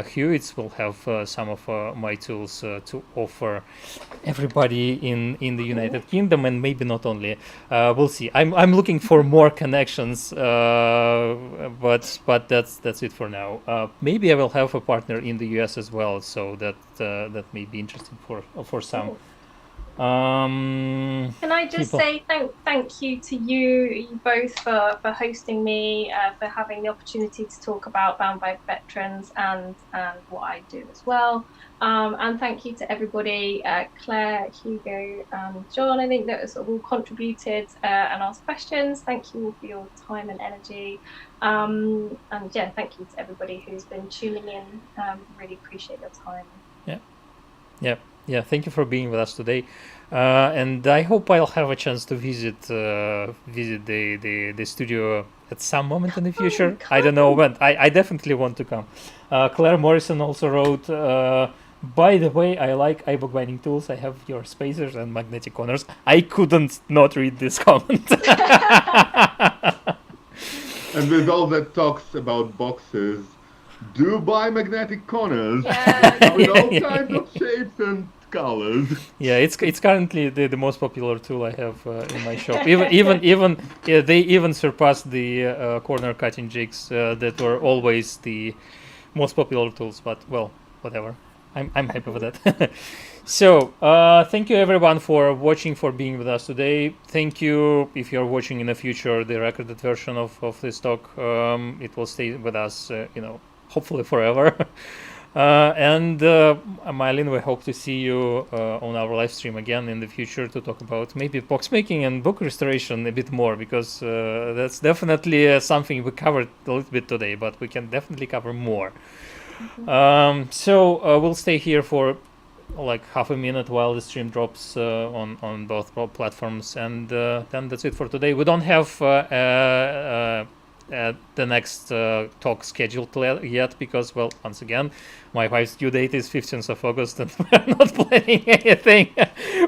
Hewitt's will have some of my tools to offer everybody in the United Kingdom, and maybe not only. We'll see. I'm looking for more connections, but that's it for now. Maybe I will have a partner in the US as well, so that may be interesting for some. Can I just say thank you to you both for hosting me, for having the opportunity to talk about Bound by Veterans and what I do as well. And thank you to everybody, Claire, Hugo, and John, I think that sort of all contributed and asked questions. Thank you all for your time and energy. And yeah, thank you to everybody who's been tuning in. Really appreciate your time. Yeah, thank you for being with us today. And I hope I'll have a chance to visit the studio at some moment in the future. I don't know when. I definitely want to come. Claire Morrison also wrote, by the way, I like iBookBinding tools. I have your spacers and magnetic corners. I couldn't not read this comment. And with all that talks about boxes, do buy magnetic corners Yeah. with all kinds of shapes and colors. Yeah, it's currently the most popular tool I have in my shop. Even they even surpassed the corner cutting jigs that were always the most popular tools. But well, whatever. I'm happy with that. So thank you everyone for watching, for being with us today. Thank you if you're watching in the future the recorded version of this talk. It will stay with us, hopefully forever. And Mylyn, we hope to see you on our live stream again in the future to talk about maybe boxmaking and book restoration a bit more, because that's definitely something we covered a little bit today, but we can definitely cover more. So we'll stay here for like half a minute while the stream drops on both platforms, and then that's it for today. We don't have the next talk scheduled yet, because, well, once again, my wife's due date is 15th of August and we're not planning anything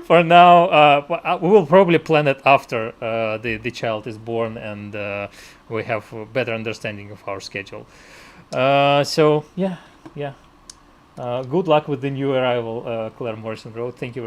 for now. We will probably plan it after the child is born and we have a better understanding of our schedule. So yeah. Good luck with the new arrival, Claire Morrison wrote. Thank you very much.